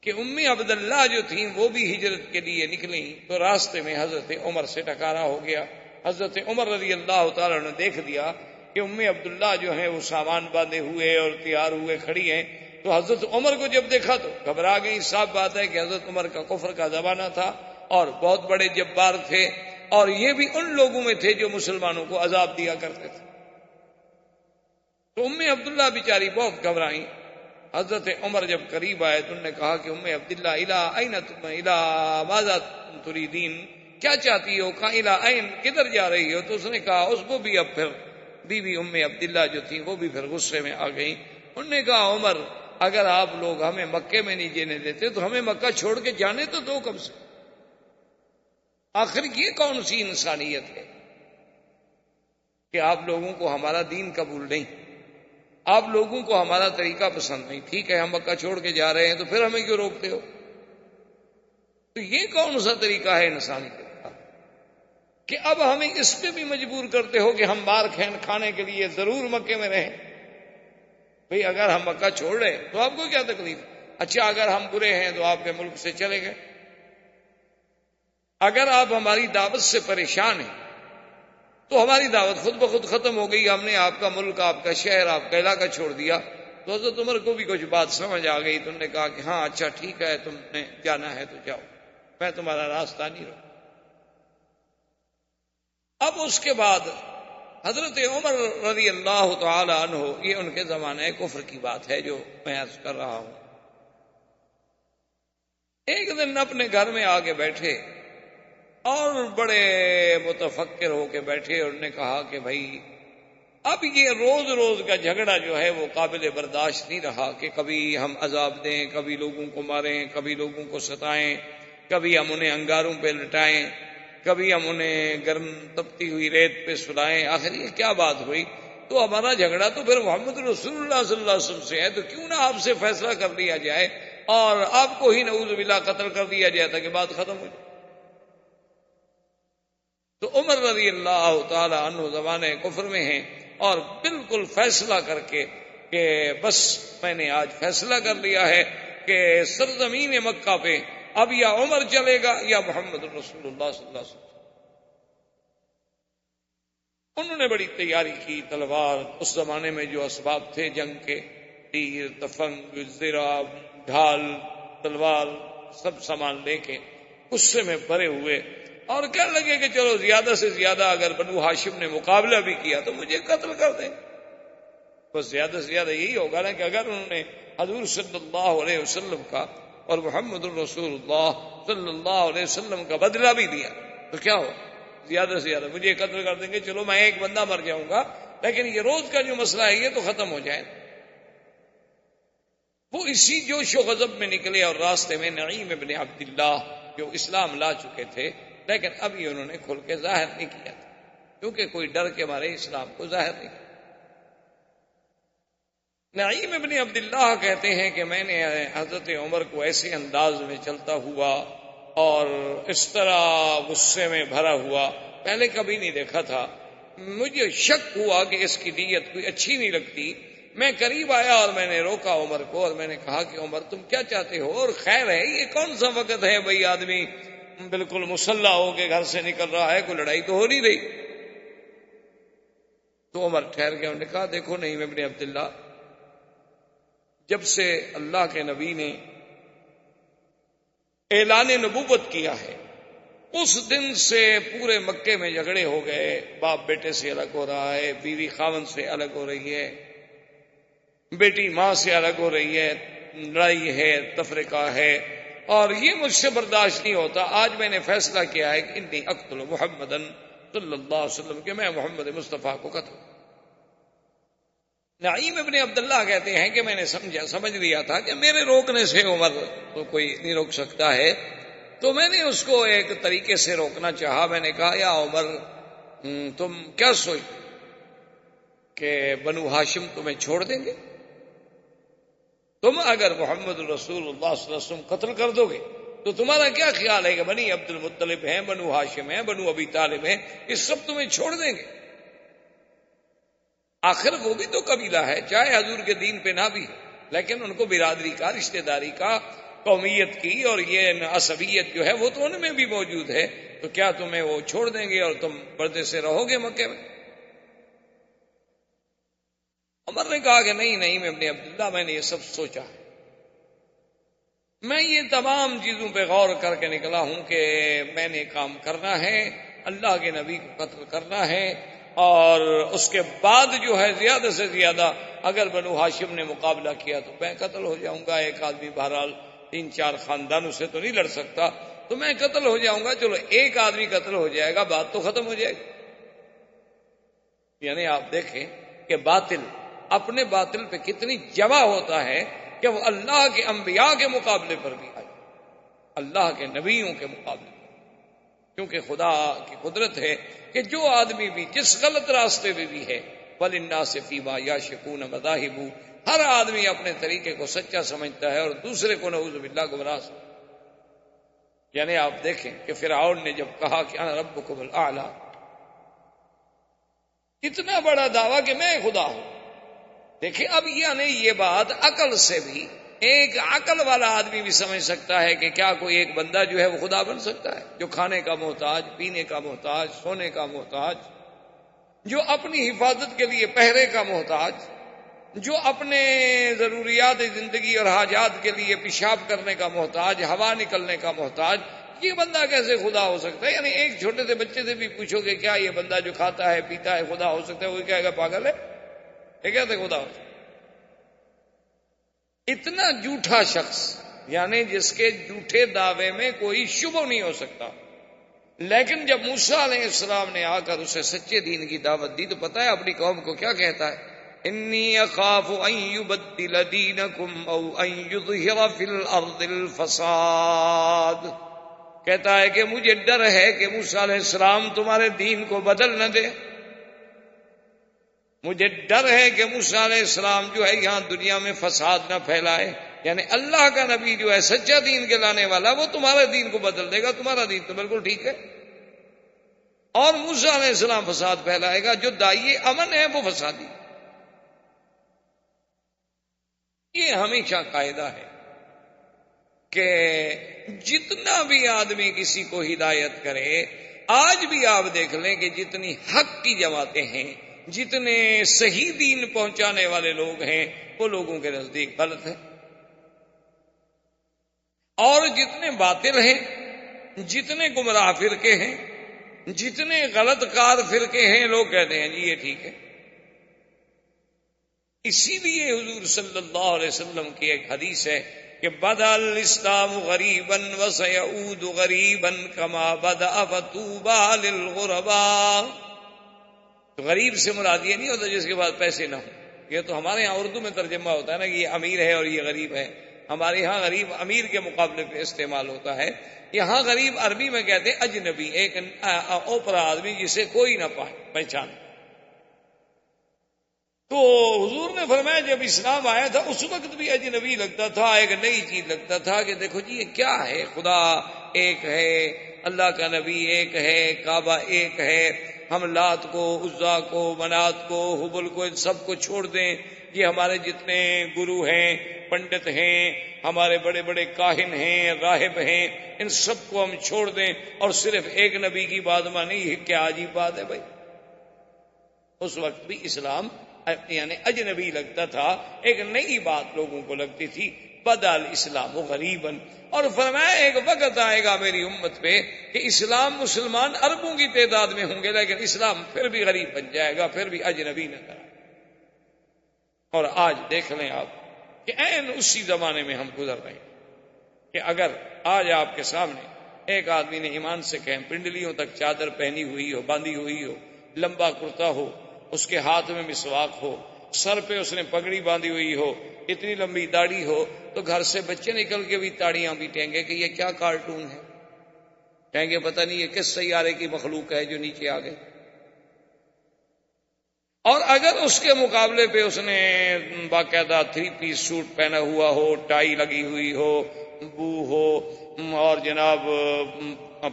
کہ ام عبداللہ جو تھیں وہ بھی ہجرت کے لیے نکلیں، تو راستے میں حضرت عمر سے ٹکرانا ہو گیا۔ حضرت عمر رضی اللہ تعالیٰ نے دیکھ دیا کہ ام عبداللہ جو ہیں وہ سامان باندھے ہوئے اور تیار ہوئے کھڑی ہیں، تو حضرت عمر کو جب دیکھا تو گھبرا گئی۔ صاف بات ہے کہ حضرت عمر کا کفر کا زمانہ تھا اور بہت بڑے جبار تھے، اور یہ بھی ان لوگوں میں تھے جو مسلمانوں کو عذاب دیا کرتے تھے۔ تو ام عبداللہ بیچاری بہت گھبرائیں۔ حضرت عمر جب قریب آئے تو انہوں نے کہا کہ ام عبداللہ الا این تم الا ماذا تريدين، کیا چاہتی ہو، کہاں الا این، کدھر جا رہی ہو؟ تو اس نے کہا، اس کو بھی اب پھر بی بی ام عبداللہ جو تھی وہ بھی پھر غصے میں آ گئی۔ انہوں نے کہا، عمر اگر آپ لوگ ہمیں مکے میں نہیں جینے دیتے تو ہمیں مکہ چھوڑ کے جانے تو دو کم سے، آخر یہ کون سی انسانیت ہے کہ آپ لوگوں کو ہمارا دین قبول نہیں، آپ لوگوں کو ہمارا طریقہ پسند نہیں، ٹھیک ہے ہم مکہ چھوڑ کے جا رہے ہیں تو پھر ہمیں کیوں روکتے ہو؟ تو یہ کون سا طریقہ ہے انسانیت کا کہ اب ہمیں اس پہ بھی مجبور کرتے ہو کہ ہم مار کھانے کے لیے ضرور مکے میں رہیں؟ بھئی اگر ہم مکہ چھوڑ رہے تو آپ کو کیا تکلیف؟ اچھا اگر ہم برے ہیں تو آپ کے ملک سے چلے گئے، اگر آپ ہماری دعوت سے پریشان ہیں تو ہماری دعوت خود بخود ختم ہو گئی، ہم نے آپ کا ملک، آپ کا شہر، آپ کا علاقہ چھوڑ دیا۔ تو حضرت عمر کو بھی کچھ بات سمجھ آ گئی، تو انہوں نے کہا کہ ہاں اچھا ٹھیک ہے، تم نے جانا ہے تو جاؤ، میں تمہارا راستہ نہیں رہوں۔ اب اس کے بعد حضرت عمر رضی اللہ تعالی عنہ، یہ ان کے زمانے کفر کی بات ہے جو میں عرض کر رہا ہوں، ایک دن اپنے گھر میں آگے بیٹھے اور بڑے متفکر ہو کے بیٹھے، اور انہوں نے کہا کہ بھائی اب یہ روز روز کا جھگڑا جو ہے وہ قابل برداشت نہیں رہا کہ کبھی ہم عذاب دیں، کبھی لوگوں کو ماریں، کبھی لوگوں کو ستائیں، کبھی ہم انہیں انگاروں پہ لٹائیں، کبھی ہم انہیں گرم تپتی ہوئی ریت پہ سلائیں، آخر یہ کیا بات ہوئی؟ تو ہمارا جھگڑا تو پھر محمد رسول اللہ صلی اللہ علیہ وسلم سے ہے، تو کیوں نہ آپ سے فیصلہ کر لیا جائے اور آپ کو ہی نعوذ باللہ قتل کر دیا جائے تاکہ بات ختم ہو جائے۔ تو عمر رضی اللہ تعالی عنہ زمانے کفر میں ہیں، اور بالکل فیصلہ کر کے کہ بس میں نے آج فیصلہ کر لیا ہے کہ سرزمین مکہ پہ اب یا عمر چلے گا یا محمد رسول اللہ صلی اللہ علیہ وسلم۔ انہوں نے بڑی تیاری کی، تلوار، اس زمانے میں جو اسباب تھے جنگ کے، تیر، تفنگ، زرہ، ڈھال، تلوار، سب سامان لے کے غصے میں بھرے ہوئے، اور کہنے لگے کہ چلو زیادہ سے زیادہ اگر بنو ہاشم نے مقابلہ بھی کیا تو مجھے قتل کر دیں، بس زیادہ سے زیادہ یہی ہوگا نا کہ اگر انہوں نے حضور صلی اللہ علیہ وسلم کا اور محمد الرسول اللہ صلی اللہ علیہ وسلم کا بدلہ بھی دیا تو کیا ہو، زیادہ سے زیادہ مجھے قتل کر دیں گے، چلو میں ایک بندہ مر جاؤں گا لیکن یہ روز کا جو مسئلہ ہے یہ تو ختم ہو جائے۔ وہ اسی جوش و غضب میں نکلے، اور راستے میں نعیم ابن عبداللہ جو اسلام لا چکے تھے لیکن ابھی انہوں نے کھل کے ظاہر نہیں کیا تھا، کیونکہ کوئی ڈر کے مارے اسلام کو ظاہر نہیں کیا۔ نعیم ابن عبداللہ کہتے ہیں کہ میں نے حضرت عمر کو ایسے انداز میں چلتا ہوا اور اس طرح غصے میں بھرا ہوا پہلے کبھی نہیں دیکھا تھا۔ مجھے شک ہوا کہ اس کی نیت کوئی اچھی نہیں لگتی، میں قریب آیا اور میں نے روکا عمر کو اور میں نے کہا کہ عمر تم کیا چاہتے ہو؟ اور خیر ہے، یہ کون سا وقت ہے بھائی آدمی بالکل مسلح ہو کے گھر سے نکل رہا ہے، کوئی لڑائی تو ہو نہیں رہی۔ تو عمر ٹھہر گیا، انہوں نے کہا دیکھو نعیم ابن عبداللہ، جب سے اللہ کے نبی نے اعلان نبوت کیا ہے اس دن سے پورے مکے میں جھگڑے ہو گئے، باپ بیٹے سے الگ ہو رہا ہے، بیوی خاوند سے الگ ہو رہی ہے، بیٹی ماں سے الگ ہو رہی ہے، لڑائی ہے، تفرقہ ہے، اور یہ مجھ سے برداشت نہیں ہوتا۔ آج میں نے فیصلہ کیا ہے کہ انی اقتل محمدن صلی اللہ علیہ وسلم، کہ میں محمد مصطفیٰ کو قتل۔ نعیم ابن عبداللہ کہتے ہیں کہ میں نے سمجھ لیا تھا کہ میرے روکنے سے عمر تو کوئی نہیں روک سکتا ہے، تو میں نے اس کو ایک طریقے سے روکنا چاہا۔ میں نے کہا یا عمر تم کیا سوچ کہ بنو ہاشم تمہیں چھوڑ دیں گے؟ تم اگر محمد رسول اللہ صلی اللہ علیہ وسلم قتل کر دو گے تو تمہارا کیا خیال ہے کہ بنی عبد المطلب ہیں، بنو ہاشم ہیں، بنو ابی طالب ہیں، یہ سب تمہیں چھوڑ دیں گے؟ آخر وہ بھی تو قبیلہ ہے، چاہے حضور کے دین پہ نہ بھی ہے، لیکن ان کو برادری کا، رشتہ داری کا، قومیت کی اور یہ عصبیت جو ہے وہ تو ان میں بھی موجود ہے، تو کیا تمہیں وہ چھوڑ دیں گے اور تم پردے سے رہو گے مکے میں؟ عمر نے کہا کہ نہیں ابن عبداللہ، میں نے یہ سب سوچا ہے، میں یہ تمام چیزوں پہ غور کر کے نکلا ہوں کہ میں نے کام کرنا ہے، اللہ کے نبی کو قتل کرنا ہے، اور اس کے بعد جو ہے زیادہ سے زیادہ اگر بنو ہاشم نے مقابلہ کیا تو میں قتل ہو جاؤں گا۔ ایک آدمی بہرحال 3-4 خاندانوں سے تو نہیں لڑ سکتا، تو میں قتل ہو جاؤں گا، چلو ایک آدمی قتل ہو جائے گا، بات تو ختم ہو جائے گی۔ یعنی آپ دیکھیں کہ باطل اپنے باطل پہ کتنی جمع ہوتا ہے کہ وہ اللہ کے انبیاء کے مقابلے پر بھی آئے، اللہ کے نبیوں کے مقابلے پر، کیونکہ خدا کی قدرت ہے کہ جو آدمی بھی جس غلط راستے پہ بھی ہے، وَلِلنَّاسِ فِي مَا يَعْشِقُونَ مَذَاهِبُ، ہر آدمی اپنے طریقے کو سچا سمجھتا ہے اور دوسرے کو نعوذ باللہ گمراہ سمجھتا ہے۔ یعنی آپ دیکھیں کہ فرعون نے جب کہا کہ انا ربکم الاعلی، اتنا بڑا دعویٰ کہ میں خدا ہوں۔ دیکھیں اب یعنی یہ بات عقل سے بھی، ایک عقل والا آدمی بھی سمجھ سکتا ہے کہ کیا کوئی ایک بندہ جو ہے وہ خدا بن سکتا ہے، جو کھانے کا محتاج، پینے کا محتاج، سونے کا محتاج، جو اپنی حفاظت کے لیے پہرے کا محتاج، جو اپنے ضروریات زندگی اور حاجات کے لیے پیشاب کرنے کا محتاج، ہوا نکلنے کا محتاج، یہ بندہ کیسے خدا ہو سکتا ہے؟ یعنی ایک چھوٹے سے بچے سے بھی پوچھو کہ کیا یہ بندہ جو کھاتا ہے پیتا ہے خدا ہو سکتا ہے، وہ کہے گا پاگل ہے، یہ کیسے خدا ہو سکتا ہے؟ اتنا جھوٹا شخص، یعنی جس کے جھوٹے دعوے میں کوئی شبہ نہیں ہو سکتا۔ لیکن جب موسیٰ علیہ السلام نے آ کر اسے سچے دین کی دعوت دی تو پتہ ہے اپنی قوم کو کیا کہتا ہے؟ انی اخاف ان یبدل دینکم او ان یظہر فی الارض الفساد، کہتا ہے کہ مجھے ڈر ہے کہ موسیٰ علیہ السلام تمہارے دین کو بدل نہ دے، مجھے ڈر ہے کہ موسیٰ علیہ السلام جو ہے یہاں دنیا میں فساد نہ پھیلائے، یعنی اللہ کا نبی جو ہے سچا دین کے لانے والا، وہ تمہارے دین کو بدل دے گا، تمہارا دین تو بالکل ٹھیک ہے، اور موسیٰ علیہ السلام فساد پھیلائے گا، جو داعی امن ہے وہ فسادی۔ یہ ہمیشہ قاعدہ ہے کہ جتنا بھی آدمی کسی کو ہدایت کرے، آج بھی آپ دیکھ لیں کہ جتنی حق کی جماعتیں ہیں، جتنے صحیح دین پہنچانے والے لوگ ہیں، وہ لوگوں کے نزدیک غلط ہیں، اور جتنے باطل ہیں، جتنے گمراہ فرقے ہیں، جتنے غلط کار فرقے ہیں، لوگ کہتے ہیں جی یہ ٹھیک ہے۔ اسی لیے حضور صلی اللہ علیہ وسلم کی ایک حدیث ہے کہ بدأ الاسلام غریبا وسيعود غریبا کما بدأ فطوبى للغرباء۔ تو غریب سے مراد یہ نہیں ہوتا جس کے پاس پیسے نہ ہوں، یہ تو ہمارے ہاں اردو میں ترجمہ ہوتا ہے نا کہ یہ امیر ہے اور یہ غریب ہے، ہمارے ہاں غریب امیر کے مقابلے پہ استعمال ہوتا ہے، یہاں غریب عربی میں کہتے ہیں اجنبی، ایک اوپرا آدمی جسے کوئی نہ پہچان۔ تو حضور نے فرمایا جب اسلام آیا تھا اس وقت بھی اجنبی لگتا تھا، ایک نئی چیز لگتا تھا کہ دیکھو جی یہ کیا ہے، خدا ایک ہے، اللہ کا نبی ایک ہے، کعبہ ایک ہے، ہم لات کو، عزا کو، منات کو، حبل کو، ان سب کو چھوڑ دیں یہ ہمارے جتنے گرو ہیں، پنڈت ہیں، ہمارے بڑے بڑے کاہن ہیں، راہب ہیں، ان سب کو ہم چھوڑ دیں اور صرف ایک نبی کی بات مانیں، یہ کیا عجیب بات ہے بھائی؟ اس وقت بھی اسلام یعنی اجنبی لگتا تھا، ایک نئی بات لوگوں کو لگتی تھی، بدل اسلام غریبا، اور فرمایا ایک وقت آئے گا میری امت پہ کہ اسلام مسلمان اربوں کی تعداد میں ہوں گے، لیکن اسلام پھر بھی غریب بن جائے گا، پھر بھی اجنبی نہ کرا۔ اور آج دیکھ لیں آپ کہ عین اسی زمانے میں ہم گزر رہے ہیں کہ اگر آج آپ کے سامنے ایک آدمی نے ایمان سے کہیں پنڈلیوں تک چادر پہنی ہوئی ہو، باندھی ہوئی ہو، لمبا کرتا ہو، اس کے ہاتھ میں مسواک ہو، سر پہ اس نے پگڑی باندھی ہوئی ہو، اتنی لمبی داڑھی ہو، تو گھر سے بچے نکل کے بھی تاڑیاں پیٹیں گے کہ یہ کیا کارٹون ہے، کہیں گے پتہ نہیں یہ کس سیارے کی مخلوق ہے جو نیچے آ گئے۔ اور اگر اس کے مقابلے پہ اس نے باقاعدہ 3 پیس سوٹ پہنا ہوا ہو، ٹائی لگی ہوئی ہو، بو ہو، اور جناب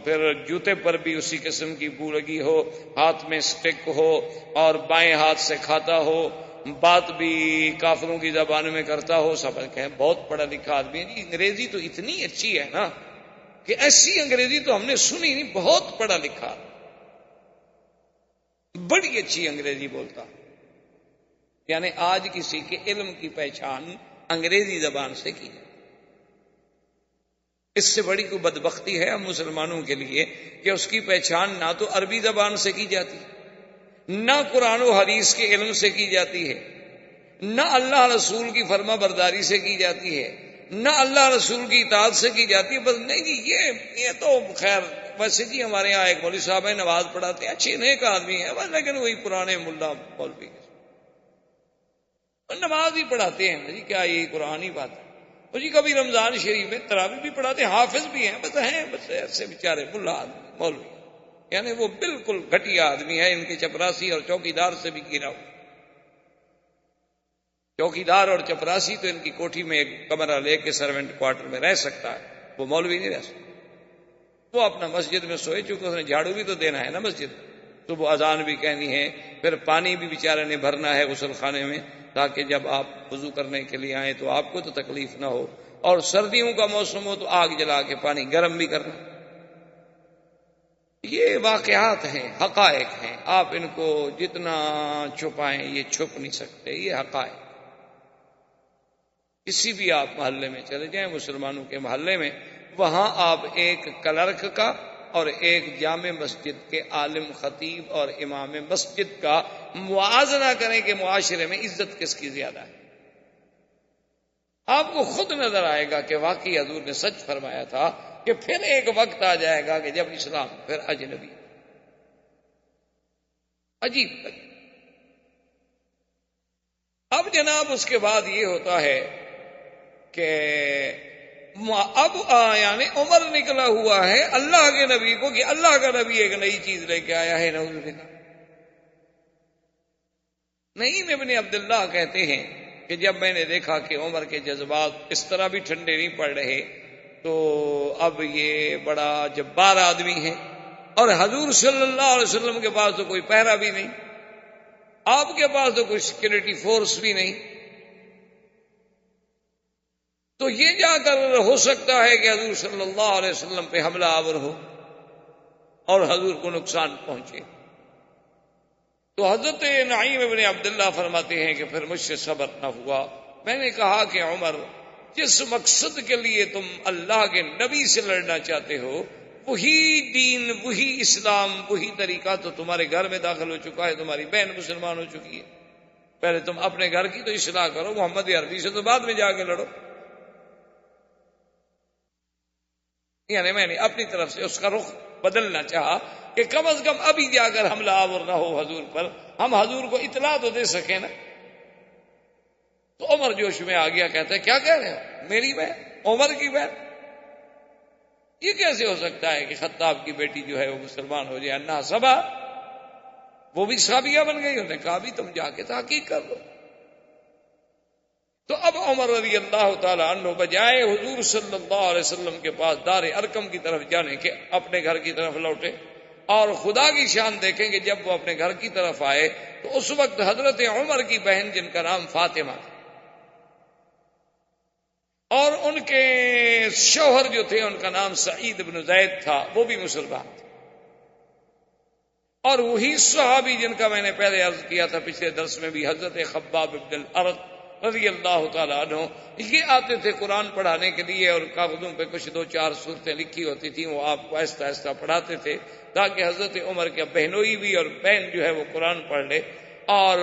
پھر جوتے پر بھی اسی قسم کی بو لگی ہو، ہاتھ میں سٹک ہو اور بائیں ہاتھ سے کھاتا ہو، بات بھی کافروں کی زبان میں کرتا ہو، سب کہیں بہت پڑھا لکھا آدمی ہے، انگریزی تو اتنی اچھی ہے نا کہ ایسی انگریزی تو ہم نے سنی نہیں، بہت پڑھا لکھا، بڑی اچھی انگریزی بولتا۔ یعنی آج کسی کے علم کی پہچان انگریزی زبان سے کی جائے، اس سے بڑی کوئی بدبختی ہے ہم مسلمانوں کے لیے کہ اس کی پہچان نہ تو عربی زبان سے کی جاتی، نہ قرآن و حدیث کے علم سے کی جاتی ہے، نہ اللہ رسول کی فرما برداری سے کی جاتی ہے، نہ اللہ رسول کی اطاعت سے کی جاتی ہے۔ بس نہیں جی، یہ تو خیر ویسے جی ہمارے یہاں ایک مولوی صاحب ہیں، نماز پڑھاتے ہیں، اچھے نیک آدمی ہیں بس، لیکن وہی پرانے ملا مولوی نماز ہی پڑھاتے ہیں جی، کیا یہ قرآن ہی بات ہے؟ اور جی کبھی رمضان شریف میں تراویح بھی پڑھاتے ہیں، حافظ بھی ہیں، بس ایسے بیچارے ملا آدمی مولوی، یعنی وہ بالکل گھٹیا آدمی ہے، ان کے چپراسی اور چوکیدار سے بھی گرا ہو۔ چوکیدار اور چپراسی تو ان کی کوٹھی میں ایک کمرہ لے کے سروینٹ کوارٹر میں رہ سکتا ہے، وہ مولوی نہیں رہ سکتا۔ وہ اپنا مسجد میں سوئے، چونکہ اس نے جھاڑو بھی تو دینا ہے نا مسجد، تو وہ اذان بھی کہنی ہے، پھر پانی بھی بیچارے نے بھرنا ہے غسل خانے میں، تاکہ جب آپ وضو کرنے کے لیے آئیں تو آپ کو تو تکلیف نہ ہو، اور سردیوں کا موسم ہو تو آگ جلا کے پانی گرم بھی کرنا۔ یہ واقعات ہیں، حقائق ہیں، آپ ان کو جتنا چھپائیں یہ چھپ نہیں سکتے، یہ حقائق۔ کسی بھی آپ محلے میں چلے جائیں مسلمانوں کے محلے میں، وہاں آپ ایک کلرک کا اور ایک جامع مسجد کے عالم خطیب اور امام مسجد کا موازنہ کریں کہ معاشرے میں عزت کس کی زیادہ ہے، آپ کو خود نظر آئے گا کہ واقعی حضور نے سچ فرمایا تھا کہ پھر ایک وقت آ جائے گا کہ جب اسلام پھر اجنبی، عجیب۔ اب جناب اس کے بعد یہ ہوتا ہے کہ اب یعنی عمر نکلا ہوا ہے اللہ کے نبی کو کہ اللہ کا نبی ایک نئی چیز لے کے آیا ہے، نعوذ باللہ۔ نعیم ابن عبداللہ کہتے ہیں کہ جب میں نے دیکھا کہ عمر کے جذبات اس طرح بھی ٹھنڈے نہیں پڑ رہے، تو اب یہ بڑا جبار آدمی ہے، اور حضور صلی اللہ علیہ وسلم کے پاس تو کوئی پہرا بھی نہیں، آپ کے پاس تو کوئی سیکورٹی فورس بھی نہیں، تو یہ جا کر ہو سکتا ہے کہ حضور صلی اللہ علیہ وسلم پہ حملہ آور ہو اور حضور کو نقصان پہنچے۔ تو حضرت نعیم ابن عبداللہ فرماتے ہیں کہ پھر مجھ سے صبر نہ ہوا، میں نے کہا کہ عمر، جس مقصد کے لیے تم اللہ کے نبی سے لڑنا چاہتے ہو، وہی دین، وہی اسلام، وہی طریقہ تو تمہارے گھر میں داخل ہو چکا ہے، تمہاری بہن مسلمان ہو چکی ہے، پہلے تم اپنے گھر کی تو اصلاح کرو، محمد عربی سے تو بعد میں جا کے لڑو۔ یعنی میں نے اپنی طرف سے اس کا رخ بدلنا چاہا کہ کم از کم ابھی جا کر حملہ آور نہ ہو حضور پر، ہم حضور کو اطلاع تو دے سکیں نا۔ تو عمر جوش میں آ گیا، کہتا ہے کیا کہہ رہے ہو، میری بہن، عمر کی بہن، یہ کیسے ہو سکتا ہے کہ خطاب کی بیٹی جو ہے وہ مسلمان ہو جائے؟ انہا صبا، وہ بھی صحابیہ بن گئی، انہوں نے کہا بھی تم جا کے تحقیق کر لو۔ تو اب عمر رضی اللہ تعالیٰ عنہ بجائے حضور صلی اللہ علیہ وسلم کے پاس دار ارقم کی طرف جانے کے اپنے گھر کی طرف لوٹے، اور خدا کی شان دیکھیں کہ جب وہ اپنے گھر کی طرف آئے تو اس وقت حضرت عمر کی بہن جن کا نام فاطمہ تھا اور ان کے شوہر جو تھے ان کا نام سعید بن زید تھا، وہ بھی مسلمان تھے، اور وہی صحابی جن کا میں نے پہلے عرض کیا تھا پچھلے درس میں بھی، حضرت خباب بن الارت رضی اللہ تعالیٰ عنہ، یہ آتے تھے قرآن پڑھانے کے لیے، اور کاغذوں پہ کچھ 2-4 صورتیں لکھی ہوتی تھیں، وہ آپ کو آہستہ آہستہ پڑھاتے تھے تاکہ حضرت عمر کے بہنوئی بھی اور بہن جو ہے وہ قرآن پڑھ لے، اور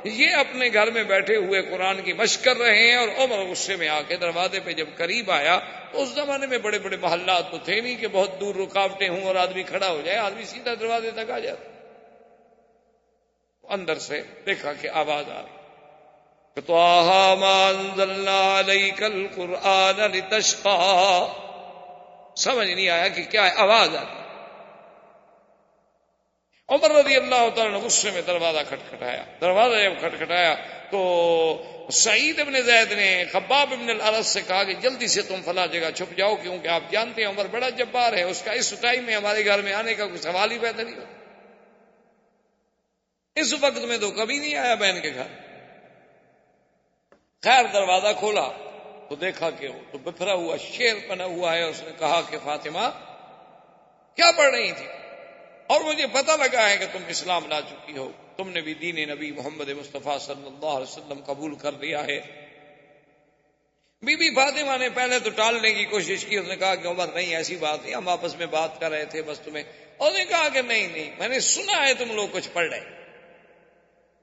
یہ اپنے گھر میں بیٹھے ہوئے قرآن کی مشق کر رہے ہیں، اور عمر غصے میں آ کے دروازے پہ جب قریب آیا تو اس زمانے میں بڑے بڑے محلات تو تھے نہیں کہ بہت دور رکاوٹیں ہوں اور آدمی کھڑا ہو جائے، آدمی سیدھا دروازے تک آ جاتا، اندر سے دیکھا کہ آواز آ رہی، طٰہٰ مَا أَنزَلْنَا عَلَيْكَ الْقُرْآنَ لِتَشْقَىٰ، سمجھ نہیں آیا کہ کیا ہے، آواز آ رہی۔ عمر رضی اللہ تعالیٰ نے غصے میں دروازہ کھٹکھٹایا، دروازہ جب کھٹکھٹایا تو سعید بن زید نے خباب بن الارت سے کہا کہ جلدی سے تم فلاں جگہ چھپ جاؤ، کیونکہ آپ جانتے ہیں عمر بڑا جبار ہے، اس کا اس ٹائم میں ہمارے گھر میں آنے کا کوئی سوال ہی پیدا نہیں ہوتا، اس وقت میں تو کبھی نہیں آیا بہن کے گھر۔ خیر دروازہ کھولا تو دیکھا کہ وہ تو بکھرا ہوا شعر بنا ہوا ہے، اس نے کہا کہ فاطمہ کیا پڑھ رہی تھی؟ اور مجھے پتہ لگا ہے کہ تم اسلام لا چکی ہو، تم نے بھی دین نبی محمد مصطفیٰ صلی اللہ علیہ وسلم قبول کر لیا ہے۔ بی بی فاطمہ نے پہلے تو ٹالنے کی کوشش کی، اس نے کہا کہ عمر نہیں ایسی بات نہیں، ہم آپس میں بات کر رہے تھے بس تمہیں، اور نے کہا کہ نہیں میں نے سنا ہے تم لوگ کچھ پڑھ رہے،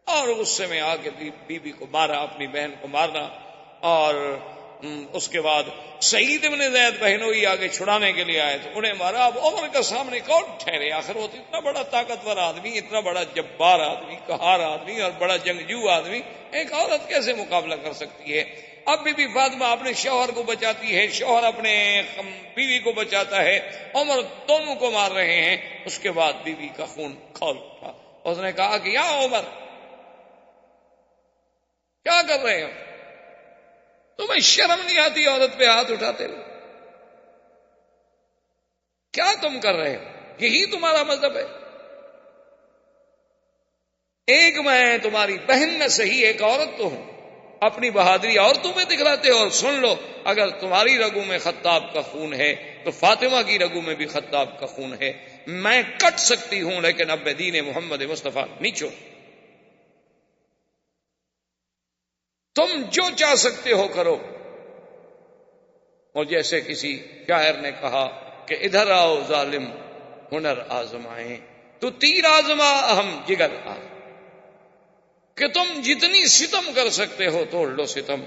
اور غصے میں آ کے بی بی کو مارا، اپنی بہن کو مارنا، اور اس کے بعد سعید بن زید بہنوئی آگے چھڑانے کے لیے آئے تو انہیں مارا۔ اب عمر کا سامنے کون ٹھہرے، آخر وہ اتنا بڑا طاقتور آدمی، اتنا بڑا جبار آدمی، قہار آدمی اور بڑا جنگجو آدمی، ایک عورت کیسے مقابلہ کر سکتی ہے؟ اب بی بی فاطمہ اپنے شوہر کو بچاتی ہے، شوہر اپنے بیوی کو بچاتا ہے، عمر دونوں کو مار رہے ہیں۔ اس کے بعد بیوی کا خون کھول اٹھا، اس نے کہا کہ یا عمر کیا کر رہے ہو؟ تمہیں شرم نہیں آتی عورت پہ ہاتھ اٹھاتے ہوئے؟ کیا تم کر رہے ہو؟ یہی تمہارا مذہب ہے؟ ایک میں تمہاری بہن نہ صحیح ایک عورت تو ہوں، اپنی بہادری عورتوں میں دکھلاتے ہو، اور سن لو اگر تمہاری رگوں میں خطاب کا خون ہے تو فاطمہ کی رگوں میں بھی خطاب کا خون ہے، میں کٹ سکتی ہوں لیکن اب دین محمد مصطفیٰ نہیں چھوڑ، تم جو چاہ سکتے ہو کرو۔ اور جیسے کسی شاعر نے کہا کہ ادھر آؤ ظالم ہنر آزمائیں، تو تیر آزما ہم جگر آزما، کہ تم جتنی ستم کر سکتے ہو توڑ لو ستم،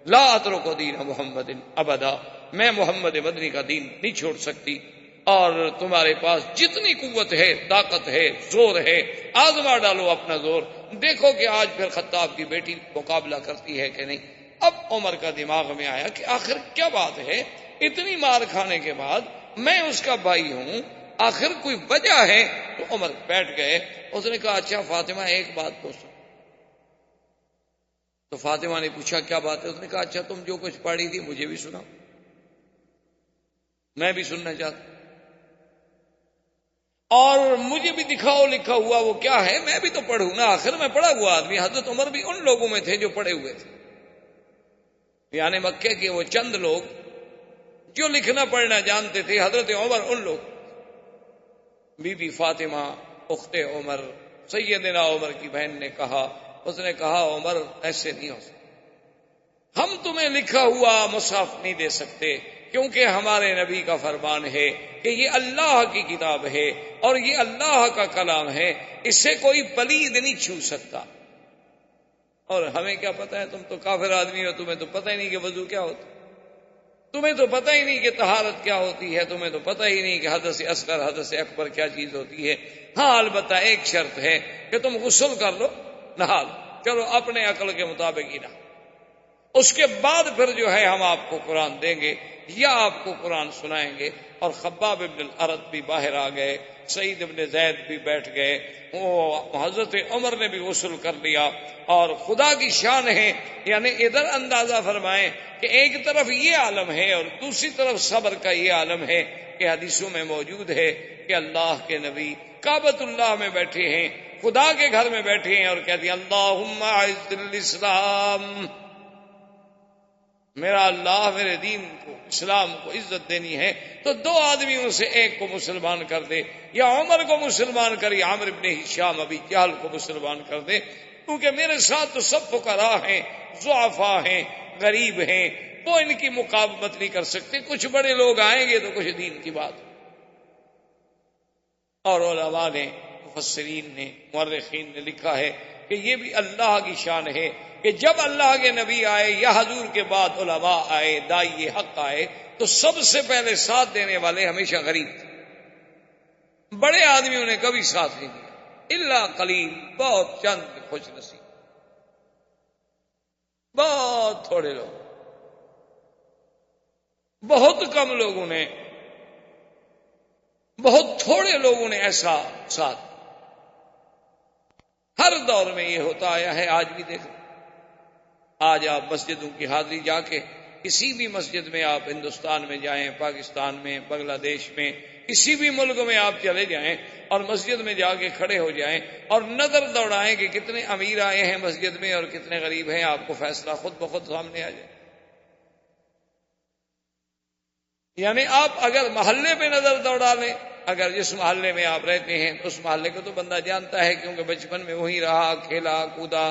لا اترک دین محمد ابدا، میں محمد مدنی کا دین نہیں چھوڑ سکتی، اور تمہارے پاس جتنی قوت ہے، طاقت ہے، زور ہے، آزما ڈالو اپنا زور، دیکھو کہ آج پھر خطاب کی بیٹی مقابلہ کرتی ہے کہ نہیں۔ اب عمر کا دماغ میں آیا کہ آخر کیا بات ہے، اتنی مار کھانے کے بعد میں اس کا بھائی ہوں، آخر کوئی وجہ ہے؟ تو عمر بیٹھ گئے، اس نے کہا اچھا فاطمہ ایک بات تو سن۔ تو فاطمہ نے پوچھا کیا بات ہے؟ اس نے کہا اچھا تم جو کچھ پڑھی تھی مجھے بھی سناؤ، میں بھی سننا چاہتا ہوں، اور مجھے بھی دکھاؤ لکھا ہوا وہ کیا ہے، میں بھی تو پڑھوں نا، آخر میں پڑھا ہوا آدمی۔ حضرت عمر بھی ان لوگوں میں تھے جو پڑھے ہوئے تھے، یعنی مکے کے وہ چند لوگ جو لکھنا پڑھنا جانتے تھے، حضرت عمر ان لوگ۔ بی بی فاطمہ اخت عمر سیدنا عمر کی بہن نے کہا، اس نے کہا عمر ایسے نہیں ہو سکتا، ہم تمہیں لکھا ہوا مصحف نہیں دے سکتے، کیونکہ ہمارے نبی کا فرمان ہے کہ یہ اللہ کی کتاب ہے اور یہ اللہ کا کلام ہے، اسے کوئی پلید نہیں چھو سکتا۔ اور ہمیں کیا پتہ ہے، تم تو کافر آدمی ہو، تمہیں تو پتہ ہی نہیں کہ وضو کیا ہوتا، تمہیں تو پتہ ہی نہیں کہ طہارت کیا ہوتی ہے، تمہیں تو پتہ ہی نہیں کہ حدث اصغر حدث اکبر کیا چیز ہوتی ہے۔ ہاں البتہ ایک شرط ہے کہ تم غسل کر لو، نہا لو، چلو اپنے عقل کے مطابق ہی نہ، اس کے بعد پھر جو ہے ہم آپ کو قرآن دیں گے یا آپ کو قرآن سنائیں گے۔ اور خباب بن الارت بھی باہر آ گئے سعید ابن زید بھی بیٹھ گئے، وہ حضرت عمر نے بھی غسل کر لیا. اور خدا کی شان ہے، یعنی ادھر اندازہ فرمائیں کہ ایک طرف یہ عالم ہے اور دوسری طرف صبر کا یہ عالم ہے کہ حدیثوں میں موجود ہے کہ اللہ کے نبی کعبۃ اللہ میں بیٹھے ہیں، خدا کے گھر میں بیٹھے ہیں اور کہتے ہیں اللہم اعز الاسلام، میرا اللہ میرے دین کو، اسلام کو عزت دینی ہے تو دو آدمیوں سے ایک کو مسلمان کر دے، یا عمر کو مسلمان کر یا عامر ابن ہشام ابی جہل کو مسلمان کر دے، کیونکہ میرے ساتھ تو سب فقراء ہیں، ضعفاء ہیں، غریب ہیں، وہ ان کی مقاومت نہیں کر سکتے، کچھ بڑے لوگ آئیں گے تو کچھ دین کی بات. اور علماء نے، مفسرین نے، مورخین نے لکھا ہے کہ یہ بھی اللہ کی شان ہے کہ جب اللہ کے نبی آئے یا حضور کے بعد علماء آئے، داعی حق آئے، تو سب سے پہلے ساتھ دینے والے ہمیشہ غریب تھے. بڑے آدمیوں نے کبھی ساتھ نہیں دیا، الا قلیل، بہت چند خوش نصیب، بہت تھوڑے لوگ، بہت کم لوگوں نے، بہت تھوڑے لوگوں نے ایسا ساتھ. ہر دور میں یہ ہوتا آیا ہے. آج بھی دیکھیں، آج آپ مسجدوں کی حاضری جا کے کسی بھی مسجد میں آپ ہندوستان میں جائیں، پاکستان میں، بنگلہ دیش میں، کسی بھی ملک میں آپ چلے جائیں اور مسجد میں جا کے کھڑے ہو جائیں اور نظر دوڑائیں کہ کتنے امیر آئے ہیں مسجد میں اور کتنے غریب ہیں، آپ کو فیصلہ خود بخود سامنے آ جائے. یعنی آپ اگر محلے پہ نظر دوڑا لیں، اگر جس محلے میں آپ رہتے ہیں اس محلے کو تو بندہ جانتا ہے، کیونکہ بچپن میں وہی رہا، کھیلا کودا،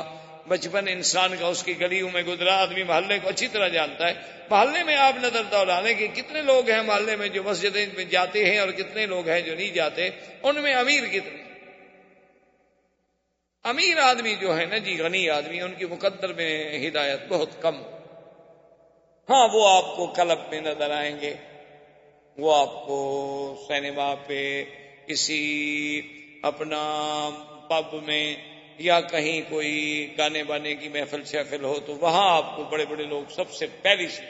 بچپن انسان کا اس کی گلیوں میں گزرا، آدمی محلے کو اچھی طرح جانتا ہے. محلے میں آپ نظر دوڑانے کہ کتنے لوگ ہیں محلے میں جو مسجدیں میں جاتے ہیں اور کتنے لوگ ہیں جو نہیں جاتے، ان میں امیر کتنے. امیر آدمی جو ہے نا جی، غنی آدمی، ان کی مقدر میں ہدایت بہت کم. ہاں وہ آپ کو کلب میں نظر آئیں گے، وہ آپ کو سینما پہ، کسی اپنا پب میں، یا کہیں کوئی گانے بانے کی محفل شہفل ہو تو وہاں آپ کو بڑے بڑے لوگ سب سے پہلی سی،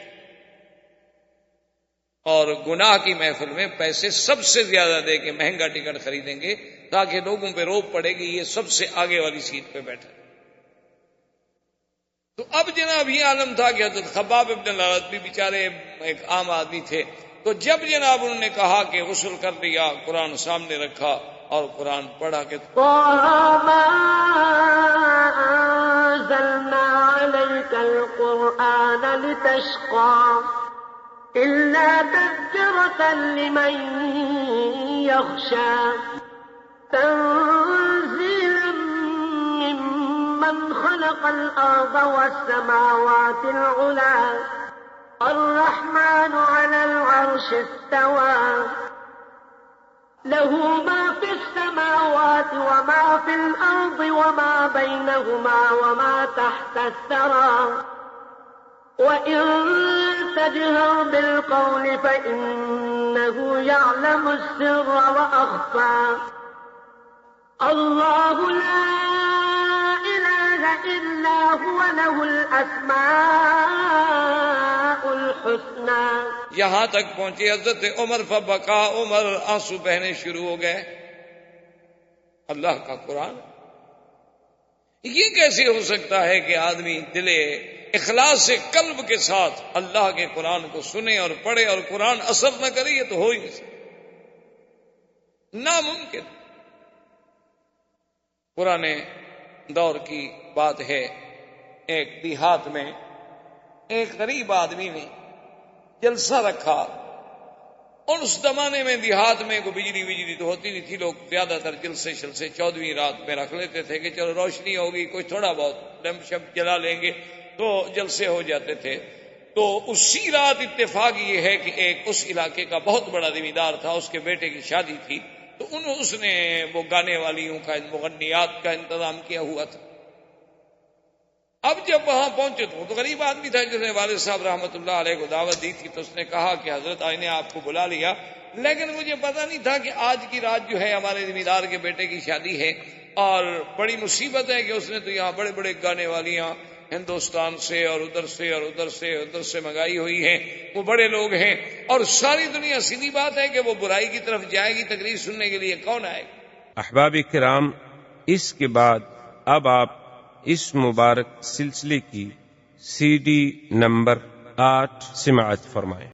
اور گناہ کی محفل میں پیسے سب سے زیادہ دے کے مہنگا ٹکٹ خریدیں گے تاکہ لوگوں پہ روب پڑے گی یہ سب سے آگے والی سیٹ پہ بیٹھا. تو اب جناب یہ عالم تھا کہ حضرت خباب ابن الارت بھی بیچارے ایک عام آدمی تھے، تو جب جناب انہوں نے کہا کہ غسل کر لیا، قرآن سامنے رکھا اور قرآن پڑھا کہ وَمَا أَنزَلْنَا عَلَيْكَ الْقُرْآنَ لِتَشْقَىٰ إِلَّا تَذْكِرَةً لِمَن يَخْشَىٰ تَنزِيلًا مِّمَّنْ خَلَقَ الْأَرْضَ وَالسَّمَاوَاتِ الْعُلَىٰ الرحمن على العرش استوى له ما في السماوات وما في الأرض وما بينهما وما تحت الثرى وإن تجهر بالقول فإنه يعلم السر وأخفى الله لا إله إلا هو له الأسماء الحسنى. یہاں تک پہنچے حضرت عمر فبکا، عمر آنسو بہنے شروع ہو گئے. اللہ کا قرآن، یہ کیسے ہو سکتا ہے کہ آدمی دل اخلاص سے قلب کے ساتھ اللہ کے قرآن کو سنے اور پڑھے اور قرآن اثر نہ کرے؟ یہ تو ہو ہی نہیں سکتا، ناممکن. پرانے دور کی بات ہے، ایک دیہات میں ایک غریب آدمی نے جلسہ رکھا، اور اس زمانے میں دیہات میں کوئی بجلی تو ہوتی نہیں تھی، لوگ زیادہ تر جلسے 14ویں رات میں رکھ لیتے تھے کہ چلو روشنی ہوگی، کوئی تھوڑا بہت لیمپ شپ جلا لیں گے تو جلسے ہو جاتے تھے. تو اسی رات اتفاق یہ ہے کہ ایک اس علاقے کا بہت بڑا ذمہ دار تھا، اس کے بیٹے کی شادی تھی، تو اس نے وہ گانے والیوں کا، مغنیات کا انتظام کیا ہوا تھا. اب جب وہاں پہنچے تو غریب آدمی تھا جس نے والد صاحب رحمۃ اللہ علیہ کو دعوت دی تھی، تو اس نے کہا کہ حضرت آئی نے آپ کو بلا لیا، لیکن مجھے پتا نہیں تھا کہ آج کی رات جو ہے ہمارے ذمہ دار کے بیٹے کی شادی ہے، اور بڑی مصیبت ہے کہ اس نے تو یہاں بڑے بڑے گانے والیاں ہندوستان سے اور ادھر سے اور ادھر سے منگائی ہوئی ہیں، وہ بڑے لوگ ہیں، اور ساری دنیا سیدھی بات ہے کہ وہ برائی کی طرف جائے گی، تقریر سننے کے لیے کون آئے گا؟ احباب کرام، اس کے بعد اب آپ اس مبارک سلسلے کی CD نمبر 8 سماعت فرمائیں۔